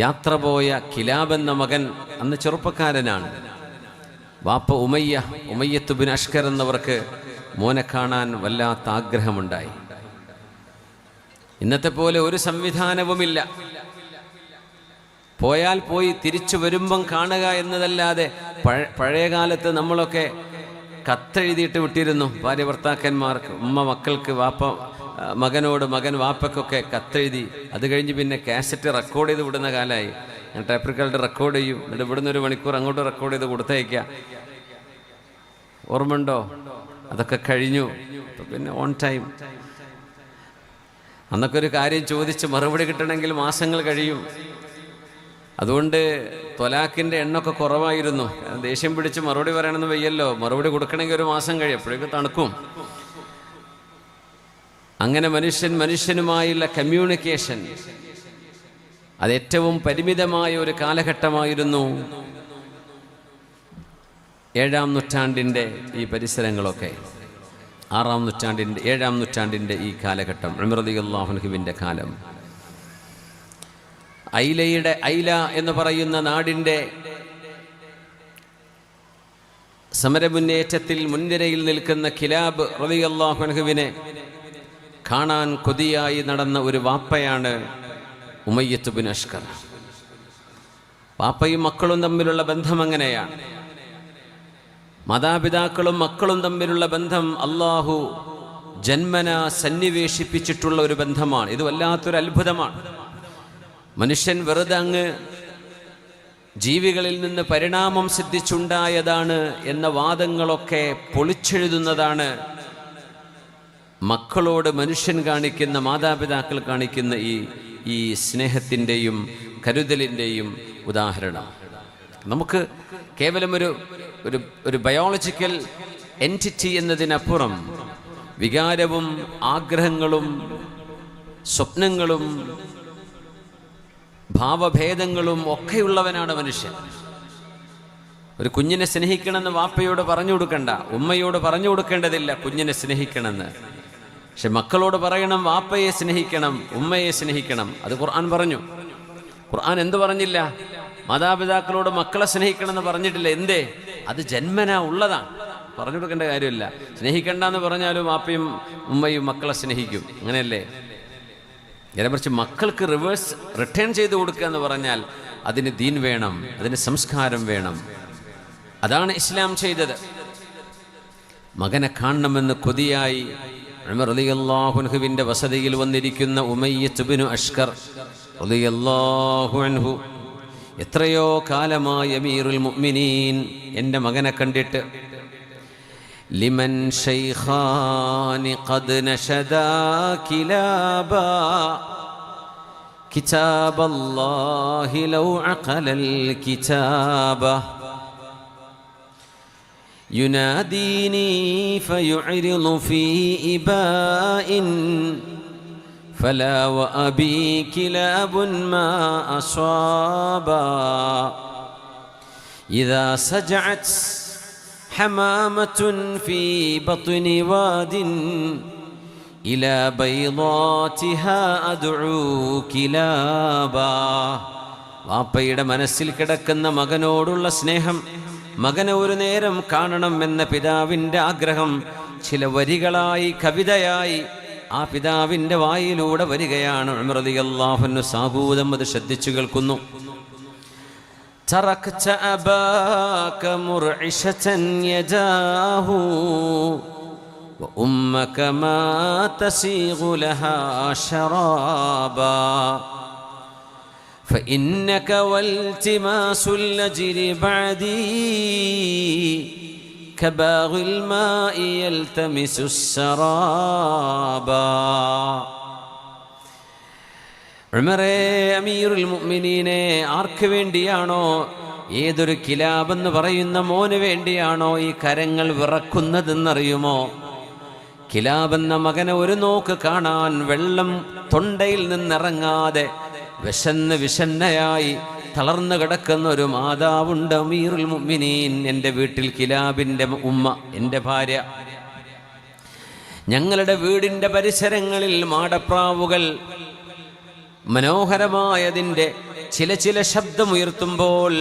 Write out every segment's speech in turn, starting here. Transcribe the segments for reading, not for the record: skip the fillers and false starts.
യാത്ര പോയ കിലാബ് എന്ന മകൻ അന്ന് ചെറുപ്പക്കാരനാണ്. വാപ്പ ഉമയ്യത്ത് ബിൻ അഷ്കർ എന്നവർക്ക് മോനെ കാണാൻ വല്ലാത്ത ആഗ്രഹമുണ്ടായി. ഇന്നത്തെ പോലെ ഒരു സംവിധാനവുമില്ല. പോയാൽ പോയി തിരിച്ചു വരുമ്പം കാണുക എന്നതല്ലാതെ പഴയ കാലത്ത് നമ്മളൊക്കെ കത്തെഴുതിയിട്ട് വിട്ടിരുന്നു. ഭാര്യ ഭർത്താക്കന്മാർക്ക്, ഉമ്മ മക്കൾക്ക്, വാപ്പ മകനോട്, മകൻ വാപ്പക്കൊക്കെ കത്തെഴുതി. അത് കഴിഞ്ഞ് പിന്നെ കാസറ്റ് റെക്കോർഡ് ചെയ്ത് വിടുന്ന കാലമായി. ഞാൻ ടേപ്പ് റെക്കോർഡ് റെക്കോർഡ് ചെയ്യും, എന്നിട്ട് ഇവിടുന്ന് 1 മണിക്കൂർ അങ്ങോട്ട് റെക്കോർഡ് ചെയ്ത് കൊടുത്തയക്കുക. ഓർമ്മയുണ്ടോ? അതൊക്കെ കഴിഞ്ഞു. പിന്നെ ഓൺ ടൈം. അന്നൊക്കെ ഒരു കാര്യം ചോദിച്ച് മറുപടി കിട്ടണമെങ്കിൽ മാസങ്ങൾ കഴിയും. അതുകൊണ്ട് ത്വലാഖിൻ്റെ എണ്ണമൊക്കെ കുറവായിരുന്നു. ദേഷ്യം പിടിച്ച് മറുപടി പറയണമെന്ന് വയ്യല്ലോ. മറുപടി കൊടുക്കണമെങ്കിൽ 1 മാസം കഴിയും, അപ്പോഴേക്ക് തണുക്കും. അങ്ങനെ മനുഷ്യനുമായുള്ള കമ്മ്യൂണിക്കേഷൻ അത് ഏറ്റവും പരിമിതമായ ഒരു കാലഘട്ടമായിരുന്നു 7-ാം നൂറ്റാണ്ടിൻ്റെ ഈ പരിസരങ്ങളൊക്കെ. 7-ാം നൂറ്റാണ്ടിൻ്റെ ഈ കാലഘട്ടം, ഉമർ റളിയല്ലാഹു അൻഹുവിൻ്റെ കാലം. ഐല എന്ന് പറയുന്ന നാടിൻ്റെ സമരമുന്നേറ്റത്തിൽ മുൻനിരയിൽ നിൽക്കുന്ന കിലാബ് റളിയല്ലാഹു അൻഹുവിനെ കാണാൻ കൊതിയായി നടന്ന ഒരു വാപ്പയാണ് ഉമയ്യത്ത് ബിൻ അഷ്കർ. വാപ്പയും മക്കളും തമ്മിലുള്ള ബന്ധം അങ്ങനെയാണ്. മാതാപിതാക്കളും മക്കളും തമ്മിലുള്ള ബന്ധം അള്ളാഹു ജന്മന സന്നിവേശിപ്പിച്ചിട്ടുള്ള ഒരു ബന്ധമാണ്. ഇത് വല്ലാത്തൊരു അത്ഭുതമാണ്. മനുഷ്യൻ വെറുതെ അങ്ങ് ജീവികളിൽ നിന്ന് പരിണാമം സിദ്ധിച്ചുണ്ടായതാണ് എന്ന വാദങ്ങളൊക്കെ പൊളിച്ചെഴുതുന്നതാണ് മക്കളോട് മനുഷ്യൻ കാണിക്കുന്ന, മാതാപിതാക്കൾ കാണിക്കുന്ന ഈ സ്നേഹത്തിൻ്റെയും കരുതലിൻ്റെയും ഉദാഹരണം. നമുക്ക് കേവലം ഒരു ബയോളജിക്കൽ എൻറ്റിറ്റി എന്നതിനപ്പുറം വികാരവും ആഗ്രഹങ്ങളും സ്വപ്നങ്ങളും ഭാവഭേദങ്ങളും ഒക്കെയുള്ളവനാണ് മനുഷ്യൻ. ഒരു കുഞ്ഞിനെ സ്നേഹിക്കണമെന്ന് വാപ്പയോട് പറഞ്ഞു കൊടുക്കണ്ട, ഉമ്മയോട് പറഞ്ഞു കൊടുക്കേണ്ടതില്ല കുഞ്ഞിനെ സ്നേഹിക്കണമെന്ന്. പക്ഷെ മക്കളോട് പറയണം, വാപ്പയെ സ്നേഹിക്കണം, ഉമ്മയെ സ്നേഹിക്കണം. അത് ഖുർആൻ പറഞ്ഞു. ഖുർആൻ എന്ത് പറഞ്ഞില്ല? മാതാപിതാക്കളോട് മക്കളെ സ്നേഹിക്കണമെന്ന് പറഞ്ഞിട്ടില്ല. എന്തേ? അത് ജന്മന ഉള്ളതാണ്, പറഞ്ഞു കൊടുക്കേണ്ട കാര്യമില്ല. സ്നേഹിക്കണ്ടെന്ന് പറഞ്ഞാലും വാപ്പയും ഉമ്മയും മക്കളെ സ്നേഹിക്കും, അങ്ങനെയല്ലേ? ഇതിനെക്കുറിച്ച് മക്കൾക്ക് റിട്ടേൺ ചെയ്ത് കൊടുക്കുക എന്ന് പറഞ്ഞാൽ അതിന് ദീൻ വേണം, അതിന് സംസ്കാരം വേണം. അതാണ് ഇസ്ലാം ചെയ്തത്. മകനെ കാണണമെന്ന് കൊതിയായി ഉമർ റളിയല്ലാഹു അൻഹുവിൻ്റെ വസതിയിൽ വന്നിരിക്കുന്ന ഉമയ്യത്ത് ബിൻ അഷ്കർ റളിയല്ലാഹു അൻഹു എത്രയോ കാലമായി അമീറുൽ മുഅ്മിനീൻ എൻ്റെ മകനെ കണ്ടിട്ട്. ലിമൻ ശൈഖാനി ഖദ് നശദാ കിലാബാ കിതാബല്ലാഹി ലൗ അഖലൽ കിതാബ يناديني فيعرض في إباء فلا وأبي كلاب ما أصابا إذا سجعت حمامة في بطن واد إلى بيضاتها أدعو كلابا. വാപ്പയുടെ മനസ്സിൽ കിടക്കുന്ന മകനോടുള്ള സ്നേഹം, മകനെ ഒരു നേരം കാണണം എന്ന പിതാവിൻ്റെ ആഗ്രഹം ചില വരികളായി, കവിതയായി ആ പിതാവിൻ്റെ വായിലൂടെ വരികയാണ്. ഉമർ റളിയല്ലാഹു അൻഹു സാഹൂദം അത് ശ്രദ്ധിച്ചു കേൾക്കുന്നു. തറക്ത അബാക മുർഇശതൻ യദാഹു വഉമ്മക മാ തസീഗു ലഹാ ശറാബാ فإنك والتماس الأجر بعدي كباغ الماء يلتمس السرابا. ഉമറേ, അമീറുൽ മുഅ്മിനീനെ, ആർക്ക് വേണ്ടിയാണോ, ഏതൊരു കിലാബെന്ന് പറയുന്ന മോന് വേണ്ടിയാണോ ഈ കരങ്ങൾ വിറക്കുന്നതെന്നറിയുമോ? കിലാബെന്ന മകനെ ഒരു നോക്ക് കാണാൻ വെള്ളം തൊണ്ടയിൽ നിന്നിറങ്ങാതെ വിഷന്നയായി തളർന്നു കിടക്കുന്ന ഒരു മാതാവുണ്ട്, അമീറുൽ മുഅ്മിനീൻ. എൻ്റെ വീട്ടിൽ കിലാബിൻ്റെ ഉമ്മ, എൻ്റെ ഭാര്യ. ഞങ്ങളുടെ വീടിൻ്റെ പരിസരങ്ങളിൽ മാടപ്രാവുകൾ മനോഹരമായതിൻ്റെ ചില ശബ്ദമുയർത്തുമ്പോൾ,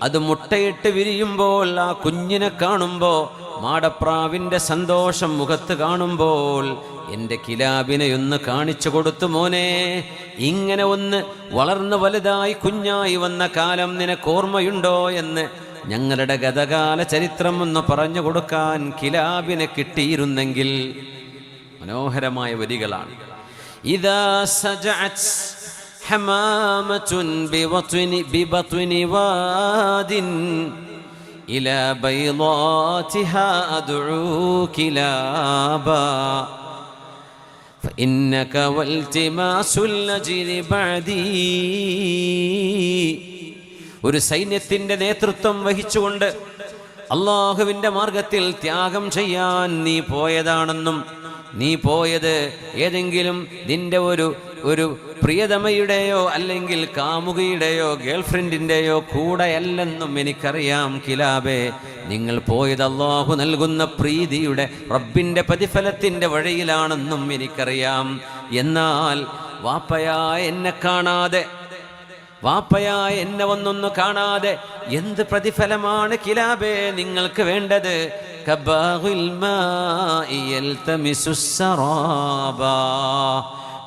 അത് മുട്ടയിട്ട് വിരിയുമ്പോൾ, ആ കുഞ്ഞിനെ കാണുമ്പോൾ, മാടപ്രാവിൻ്റെ സന്തോഷം മുഖത്ത് കാണുമ്പോൾ, എൻ്റെ കിലാബിനെ ഒന്ന് കാണിച്ചു കൊടുത്തു മോനെ, ഇങ്ങനെ ഒന്ന് വളർന്ന് വലുതായി കുഞ്ഞായി വന്ന കാലം നിനക്കോർമ്മയുണ്ടോ എന്ന് ഞങ്ങളുടെ ഗതകാല ചരിത്രം ഒന്ന് പറഞ്ഞു കൊടുക്കാൻ കിലാബിനെ കിട്ടിയിരുന്നെങ്കിൽ. മനോഹരമായ വരികളാണ്. ഇദാ സജഅത് ഹമാമത്തുൻ ബിബത്നി വാദിൻ ഇലാ ബൈളാതിഹാ അദ്ഉ കിലാബാ فإنك والتماس الأجر بعدي. ഒരു സൈന്യത്തിൻ്റെ നേതൃത്വം വഹിച്ചുകൊണ്ട് അള്ളാഹുവിൻ്റെ മാർഗത്തിൽ ത്യാഗം ചെയ്യാൻ നീ പോയതാണെന്നും, നീ പോയത് ഏതെങ്കിലും നിന്റെ ഒരു പ്രിയതമയുടെയോ അല്ലെങ്കിൽ കാമുകിയുടെയോ ഗേൾഫ്രണ്ടിൻ്റെയോ കൂടെയല്ലെന്നും എനിക്കറിയാം കിലാബേ. നിങ്ങൾ പോയത് അള്ളാഹു നൽകുന്ന പ്രീതിയുടെ റബ്ബിൻ്റെ പ്രതിഫലത്തിൻ്റെ വഴിയിലാണെന്നും എനിക്കറിയാം. എന്നാൽ വാപ്പയായ എന്നെ കാണാതെ, വാപ്പയായ എന്നെ ഒന്നൊന്ന് കാണാതെ എന്ത് പ്രതിഫലമാണ് കിലാബേ നിങ്ങൾക്ക് വേണ്ടത്? കബാഹുൽ മാഇ യൽതമിസുസ് സറാബാ.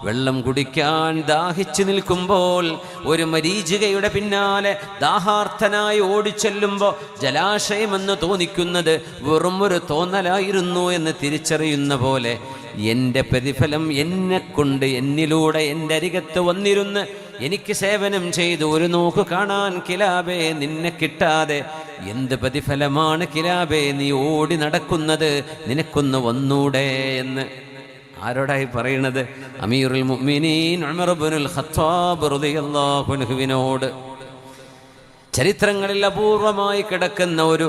വെള്ളം കുടിക്കാൻ ദാഹിച്ചു നിൽക്കുമ്പോൾ ഒരു മരീചികയുടെ പിന്നാലെ ദാഹാർത്ഥനായി ഓടിച്ചെല്ലുമ്പോൾ ജലാശയമെന്ന് തോന്നിക്കുന്നത് വെറും ഒരു തോന്നലായിരുന്നു എന്ന് തിരിച്ചറിയുന്ന പോലെ എൻ്റെ പ്രതിഫലം എന്നെക്കൊണ്ട്, എന്നിലൂടെ എൻ്റെ അരികത്ത് വന്നിരുന്ന് എനിക്ക് സേവനം ചെയ്തു ഒരു നോക്ക് കാണാൻ കിലാബേ നിന്നെ കിട്ടാതെ എന്ത് പ്രതിഫലമാണ് കിലാബേ നീ ഓടി നടക്കുന്നത്? നിനക്കൊന്ന് വന്നൂടെ എന്ന് ആരോടായി പറയുന്നത്? അമീറുൽ മുഅ്മിനീൻ ഉമർ ഇബ്നുൽ ഖത്താബ് റളിയല്ലാഹു അൻഹുവിനോട്. ചരിത്രങ്ങളിൽ അപൂർവമായി കിടക്കുന്ന ഒരു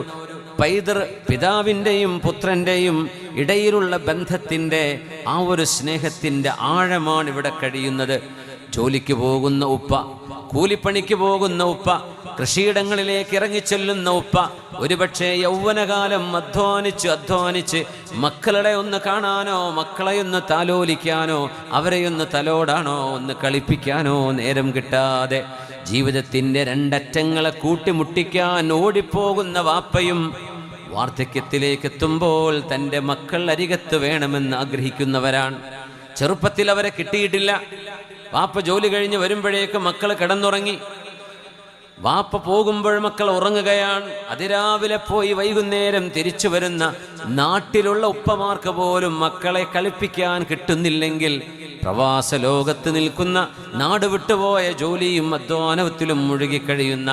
പൈതൃ, പിതാവിൻ്റെയും പുത്രൻ്റെയും ഇടയിലുള്ള ബന്ധത്തിൻ്റെ ആ ഒരു സ്നേഹത്തിൻ്റെ ആഴമാണ് ഇവിടെ കഴിയുന്നത്. ജോലിക്ക് പോകുന്ന ഉപ്പ, കൂലിപ്പണിക്ക് പോകുന്ന ഉപ്പ, കൃഷിയിടങ്ങളിലേക്ക് ഇറങ്ങിച്ചെല്ലുന്ന ഉപ്പ, ഒരുപക്ഷെ യൗവനകാലം അധ്വാനിച്ച് മക്കളെ ഒന്ന് കാണാനോ, മക്കളെ ഒന്ന് താലോലിക്കാനോ, അവരെയൊന്ന് തലോടാനോ, ഒന്ന് കളിപ്പിക്കാനോ നേരം കിട്ടാതെ ജീവിതത്തിൻ്റെ രണ്ടറ്റങ്ങളെ കൂട്ടിമുട്ടിക്കാൻ ഓടിപ്പോകുന്ന വാപ്പയും വാർദ്ധക്യത്തിലേക്ക് എത്തുമ്പോൾ തൻ്റെ മക്കൾ അരികത്ത് വേണമെന്ന് ആഗ്രഹിക്കുന്നവരാണ്. ചെറുപ്പത്തിൽ അവരെ കിട്ടിയിട്ടില്ല. വാപ്പ ജോലി കഴിഞ്ഞ് വരുമ്പോഴേക്ക് മക്കൾ കിടന്നുറങ്ങി. വാപ്പ പോകുമ്പോൾ മക്കൾ ഉറങ്ങുകയാണ്. അതിരാവിലെ പോയി വൈകുന്നേരം തിരിച്ചു വരുന്ന നാട്ടിലുള്ള ഉപ്പമാർക്ക് പോലും മക്കളെ കളിപ്പിക്കാൻ കിട്ടുന്നില്ലെങ്കിൽ പ്രവാസ ലോകത്ത് നിൽക്കുന്ന, നാട് വിട്ടുപോയ ജോലിയും അധ്വാനത്തിലും മുഴുകിക്കഴിയുന്ന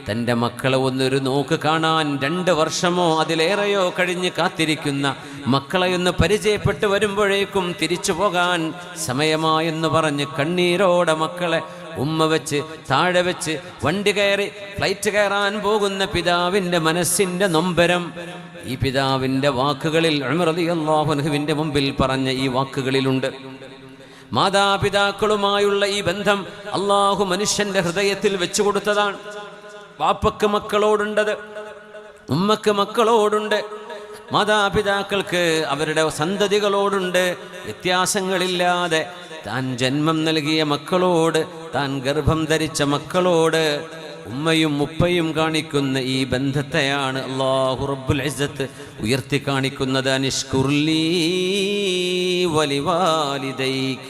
തൻ്റെ മക്കളെ ഒന്നൊരു നോക്ക് കാണാൻ 2 വർഷമോ അതിലേറെയോ കഴിഞ്ഞ് കാത്തിരിക്കുന്ന, മക്കളെ ഒന്ന് പരിചയപ്പെട്ട് വരുമ്പോഴേക്കും തിരിച്ചു പോകാൻ സമയമായെന്ന് പറഞ്ഞ് കണ്ണീരോടെ മക്കളെ ഉമ്മ വെച്ച് താഴെ വെച്ച് വണ്ടി കയറി ഫ്ലൈറ്റ് കയറാൻ പോകുന്ന പിതാവിൻ്റെ മനസ്സിൻ്റെ നൊമ്പരം ഈ പിതാവിൻ്റെ വാക്കുകളിൽ ഉമർ റളിയല്ലാഹു അൻഹുവിൻ്റെ മുമ്പിൽ പറഞ്ഞ ഈ വാക്കുകളിലുണ്ട്. മാതാപിതാക്കളുമായുള്ള ഈ ബന്ധം അള്ളാഹു മനുഷ്യന്റെ ഹൃദയത്തിൽ വെച്ചു കൊടുത്തതാണ്. വാപ്പക്ക് മക്കളോടുണ്ടത്, ഉമ്മക്ക് മക്കളോടുണ്ട്, മാതാപിതാക്കൾക്ക് അവരുടെ സന്തതികളോടുണ്ട്. വ്യത്യാസങ്ങളില്ലാതെ താൻ ജന്മം നൽകിയ മക്കളോട്, താൻ ഗർഭം ധരിച്ച മക്കളോട് ഉമ്മയും ഉപ്പയും കാണിക്കുന്ന ഈ ബന്ധത്തെയാണ് അല്ലാഹു റബ്ബുൽ ഇസ്സത്ത് ഉയർത്തി കാണിക്കുന്നത്. അനിഷ്കുർലീ വലിവാലിദൈക്,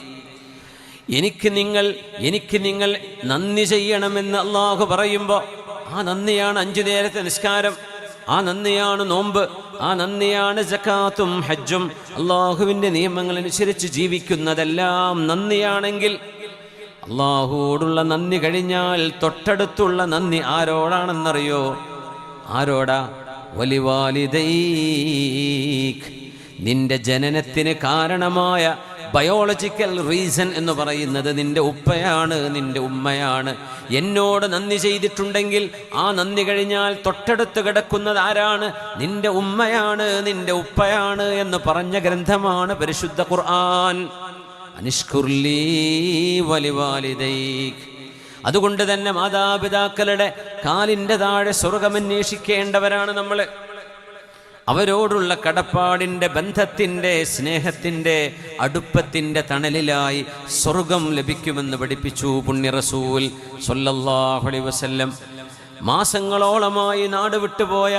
എനിക്ക് നിങ്ങൾ നന്ദി ചെയ്യണമെന്ന് അല്ലാഹു പറയുമ്പോൾ ആ നന്ദിയാണ് 5 നേരത്തെ നിസ്കാരം, ആ നന്ദിയാണ് നോമ്പ്, ആ നന്ദിയാണ് സകാത്തും ഹജ്ജും. അള്ളാഹുവിൻ്റെ നിയമങ്ങൾ അനുസരിച്ച് ജീവിക്കുന്നതെല്ലാം നന്ദിയാണെങ്കിൽ, അള്ളാഹുവോടുള്ള നന്ദി കഴിഞ്ഞാൽ തൊട്ടടുത്തുള്ള നന്ദി ആരോടാണെന്നറിയോ? ആരോടാ? വലിവാലിദൈക്, നിന്റെ ജനനത്തിന് കാരണമായ ബയോളജിക്കൽ റീസൺ എന്ന് പറയുന്നത് നിന്റെ ഉപ്പയാണ്, നിന്റെ ഉമ്മയാണ്. എന്നോട് നന്ദി ചെയ്തിട്ടുണ്ടെങ്കിൽ ആ നന്ദി കഴിഞ്ഞാൽ തൊട്ടടുത്ത് കിടക്കുന്നത് ആരാണ്? നിന്റെ ഉമ്മയാണ്, നിന്റെ ഉപ്പയാണ് എന്ന് പറഞ്ഞ ഗ്രന്ഥമാണ് പരിശുദ്ധ ഖുർആൻ. അനിഷ്കുർലീ വലിവാലിദൈക്. അതുകൊണ്ട് തന്നെ മാതാപിതാക്കളുടെ കാലിൻ്റെ താഴെ സ്വർഗമന്വേഷിക്കേണ്ടവരാണ് നമ്മൾ. അവരോടുള്ള കടപ്പാടിൻ്റെ, ബന്ധത്തിൻ്റെ, സ്നേഹത്തിൻ്റെ, അടുപ്പത്തിൻ്റെ തണലിലായി സ്വർഗം ലഭിക്കുമെന്ന് പഠിപ്പിച്ചു പുണ്യ റസൂൽ സ്വല്ലല്ലാഹു അലൈഹി വസല്ലം. മാസങ്ങളോളമായി നാട് വിട്ടുപോയ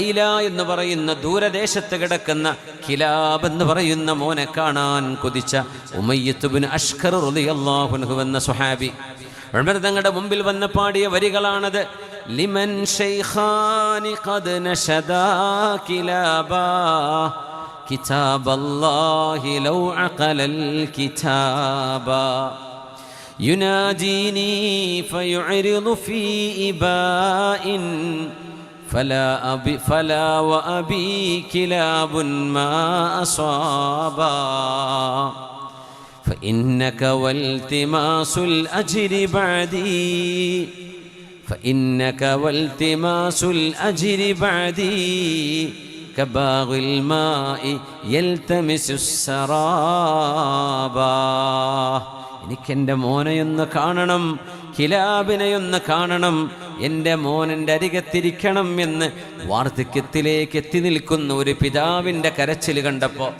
ഐല എന്ന് പറയുന്ന ദൂരദേശത്ത് കിടക്കുന്ന കിലാബ് എന്ന് പറയുന്ന മോനെ കാണാൻ കൊതിച്ച ഉമയ്യത്ത് ഇബ്നു അഷ്കർ റളിയല്ലാഹു അൻഹു എന്ന സ്വഹാബി ഉമർ തങ്ങളുടെ മുമ്പിൽ വന്ന് പാടിയ വരികളാണത്. ലിമൻ ശൈഖാനി ഖദ് നശദാ കിലാബാ കിതാബല്ലാഹി ലൗ അഖലൽ കിതാബാ യുനാദീനി ഫയുഅരിദു ഫീ ഇബാഇൻ فلا وأبي كلاب ما أصابا فإنك والتماس الأجر بعدي كباغ الماء يلتمس السرابا. എനിക്കെൻ്റെ മോനെയൊന്ന് കാണണം, കിലാബിനെയൊന്ന് കാണണം, എൻ്റെ മോനെൻ്റെ അരികത്തിരിക്കണം എന്ന് വാർദ്ധക്യത്തിലേക്ക് എത്തി നിൽക്കുന്ന ഒരു പിതാവിൻ്റെ കരച്ചിൽ കണ്ടപ്പോൾ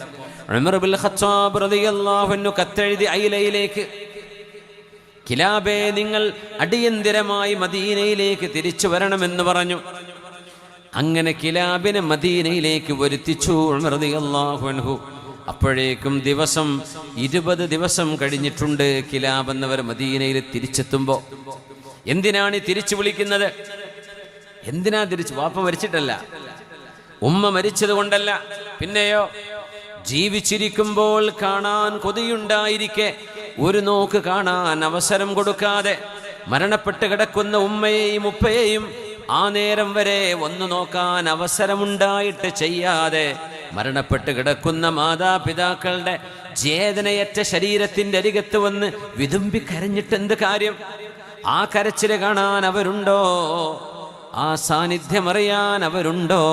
ഉമർ ഇബ്നുൽ ഖത്താബ് റളിയല്ലാഹു അൻഹു കത്തെഴുതി ഐലയിലേക്ക്, കിലാബേ നിങ്ങൾ അടിയന്തിരമായി മദീനയിലേക്ക് തിരിച്ചു വരണമെന്ന് പറഞ്ഞു. അങ്ങനെ കിലാബിനെ മദീനയിലേക്ക് വരുത്തിച്ചു ഉമർ റളിയല്ലാഹു അൻഹു. അപ്പോഴേക്കും 20 ദിവസം കഴിഞ്ഞിട്ടുണ്ട് കിലാബ് എന്നവർ മദീനയിൽ തിരിച്ചെത്തുമ്പോൾ. എന്തിനാണ് തിരിച്ചു വിളിക്കുന്നത്? എന്തിനാ തിരിച്ചു? വാപ്പ മരിച്ചിട്ടല്ല, ഉമ്മ മരിച്ചത് കൊണ്ടല്ല, പിന്നെയോ ജീവിച്ചിരിക്കുമ്പോൾ കാണാൻ കൊതിയുണ്ടായിരിക്കെ ഒരു നോക്ക് കാണാൻ അവസരം കൊടുക്കാതെ മരണപ്പെട്ട് കിടക്കുന്ന ഉമ്മയെയും ഉപ്പയെയും ആ നേരം വരെ ഒന്ന് നോക്കാൻ അവസരമുണ്ടായിട്ട് ചെയ്യാതെ മരണപ്പെട്ട് കിടക്കുന്ന മാതാപിതാക്കളുടെ ചേതനയറ്റ ശരീരത്തിൻ്റെ അരികത്ത് വന്ന് വിതുമ്പി കരഞ്ഞിട്ട് എന്ത് കാര്യം? ആ കരച്ചില് കാണാൻ അവരുണ്ടോ? ആ സാന്നിധ്യം അറിയാൻ അവരുണ്ടോ?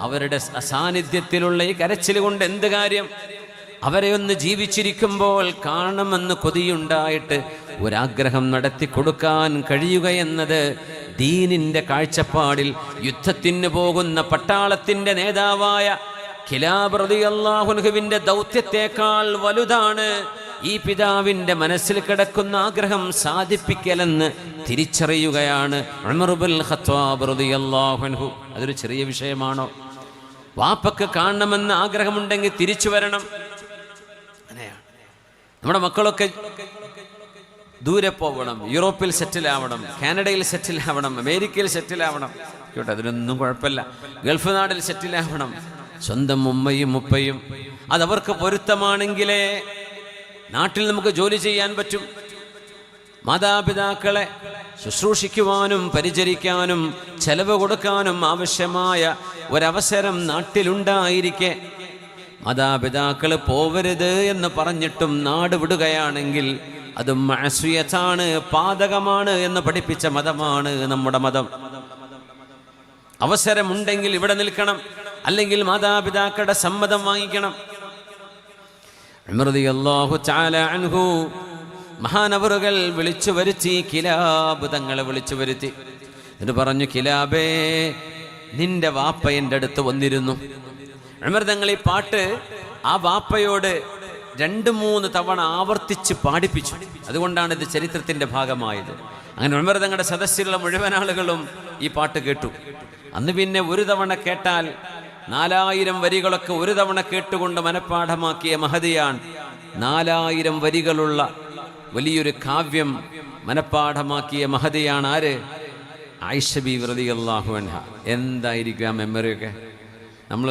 അവരുടെ അസാന്നിധ്യത്തിലുള്ള ഈ കരച്ചിൽ കൊണ്ട് എന്ത് കാര്യം? അവരെ ഒന്ന് ജീവിച്ചിരിക്കുമ്പോൾ കാണണമെന്ന് കൊതിയുണ്ടായിട്ട് ഒരാഗ്രഹം നടത്തി കൊടുക്കാൻ കഴിയുകയെന്നത് ദീനിന്റെ കാഴ്ചപ്പാടിൽ യുദ്ധത്തിന് പോകുന്ന പട്ടാളത്തിന്റെ നേതാവായ കിലാബ് റളിയല്ലാഹു അൻഹുവിന്റെ ദൗത്യത്തെക്കാൾ വലുതാണ് ഈ പിതാവിന്റെ മനസ്സിൽ കിടക്കുന്ന ആഗ്രഹം സാധിപ്പിക്കലെന്ന് തിരിച്ചറിയുകയാണ് ഉമർ ഇബ്നുൽ ഖത്താബ് റളിയല്ലാഹു അൻഹു. അതൊരു ചെറിയ വിഷയമാണോ? വാപ്പക്ക് കാണണമെന്ന് ആഗ്രഹമുണ്ടെങ്കിൽ തിരിച്ചു വരണം. അങ്ങനെയാണ് നമ്മുടെ മക്കളൊക്കെ ദൂരെ പോകണം, യൂറോപ്പിൽ സെറ്റിൽ ആവണം, കാനഡയിൽ സെറ്റിൽ ആവണം, അമേരിക്കയിൽ സെറ്റിൽ ആവണം. കേട്ടോ, അതിനൊന്നും കുഴപ്പമില്ല. ഗൾഫ് നാട്ടിൽ സെറ്റിൽ ആവണം. സ്വന്തം ഉമ്മയും ഉപ്പയും അതവർക്ക് പൊരുത്തമാണെങ്കിലേ നാട്ടിൽ നമുക്ക് ജോലി ചെയ്യാൻ പറ്റും. മാതാപിതാക്കളെ ശുശ്രൂഷിക്കുവാനും പരിചരിക്കാനും ചെലവ് കൊടുക്കാനും ആവശ്യമായ ഒരവസരം നാട്ടിലുണ്ടായിരിക്കെ മാതാപിതാക്കൾ പോവരുത് എന്ന് പറഞ്ഞിട്ടും നാട് വിടുകയാണെങ്കിൽ അത് മഅസിയത്താണ്, പാതകമാണ് എന്ന് പഠിപ്പിച്ച മതമാണ് നമ്മുടെ മതം. അവസരമുണ്ടെങ്കിൽ ഇവിടെ നിൽക്കണം, അല്ലെങ്കിൽ മാതാപിതാക്കളുടെ സമ്മതം വാങ്ങിക്കണം. ഉമർ റളിയല്ലാഹു തആല അൻഹു മഹാനവറുകൾ വിളിച്ചു വരുത്തി, കിലാബ് തങ്ങളെ വിളിച്ചു വരുത്തി. എന്നിട്ട് പറഞ്ഞു, കിലാബേ, നിന്റെ വാപ്പ എൻ്റെ അടുത്ത് വന്നിരുന്നു. ഉമർ തങ്ങൾ ഈ പാട്ട് ആ വാപ്പയോട് 2-3 തവണ ആവർത്തിച്ച് പാടിപ്പിച്ചു. അതുകൊണ്ടാണ് ഇത് ചരിത്രത്തിന്റെ ഭാഗമായത്. അങ്ങനെ ഉമർ തങ്ങളുടെ സദസ്സിലുള്ള മുഴുവൻ ആളുകളും ഈ പാട്ട് കേട്ടു. അന്ന് പിന്നെ ഒരു തവണ കേട്ടാൽ 4000 വരികളൊക്കെ ഒരു തവണ കേട്ടുകൊണ്ട് മനഃപ്പാഠമാക്കിയ മഹദിയാണ്. 4000 വരികളുള്ള വലിയൊരു കാവ്യം മനഃപ്പാഠമാക്കിയ മഹദിയാണ് ആര്? ആയിഷ ബീവി റളിയല്ലാഹു അൻഹ. എന്തായിരിക്കും ആ മെമ്മറിയൊക്കെ? നമ്മൾ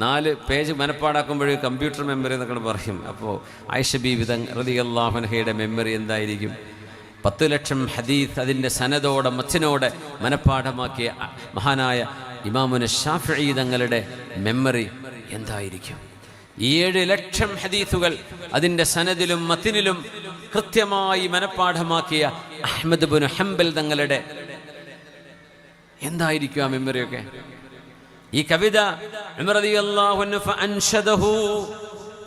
4 പേജ് മനഃപ്പാടാക്കുമ്പോഴേ കമ്പ്യൂട്ടർ മെമ്മറി എന്നൊക്കെ പറയും. അപ്പോൾ ആയിഷ ബീവി റളിയല്ലാഹു അൻഹയുടെ മെമ്മറി എന്തായിരിക്കും? 10 ലക്ഷം ഹദീസ് അതിൻ്റെ സനദോടെ മത്തിനോടെ മനഃപ്പാഠമാക്കിയ മഹാനായ ഇമാമുന ശാഫിഈ തങ്ങളുടെ മെമ്മറി എന്തായിരിക്കും? 7 ലക്ഷം ഹദീസുകൾ അതിൻ്റെ സനദിലും മത്തിനിലും കൃത്യമായി മനഃപ്പാഠമാക്കിയ അഹ്മദ് ഇബ്നു ഹംബൽ തങ്ങളുടെ എന്തായിരിക്കും ആ മെമ്മറിയൊക്കെ? ഈ കവിത ഉമർ റളിയല്ലാഹു അൻഹു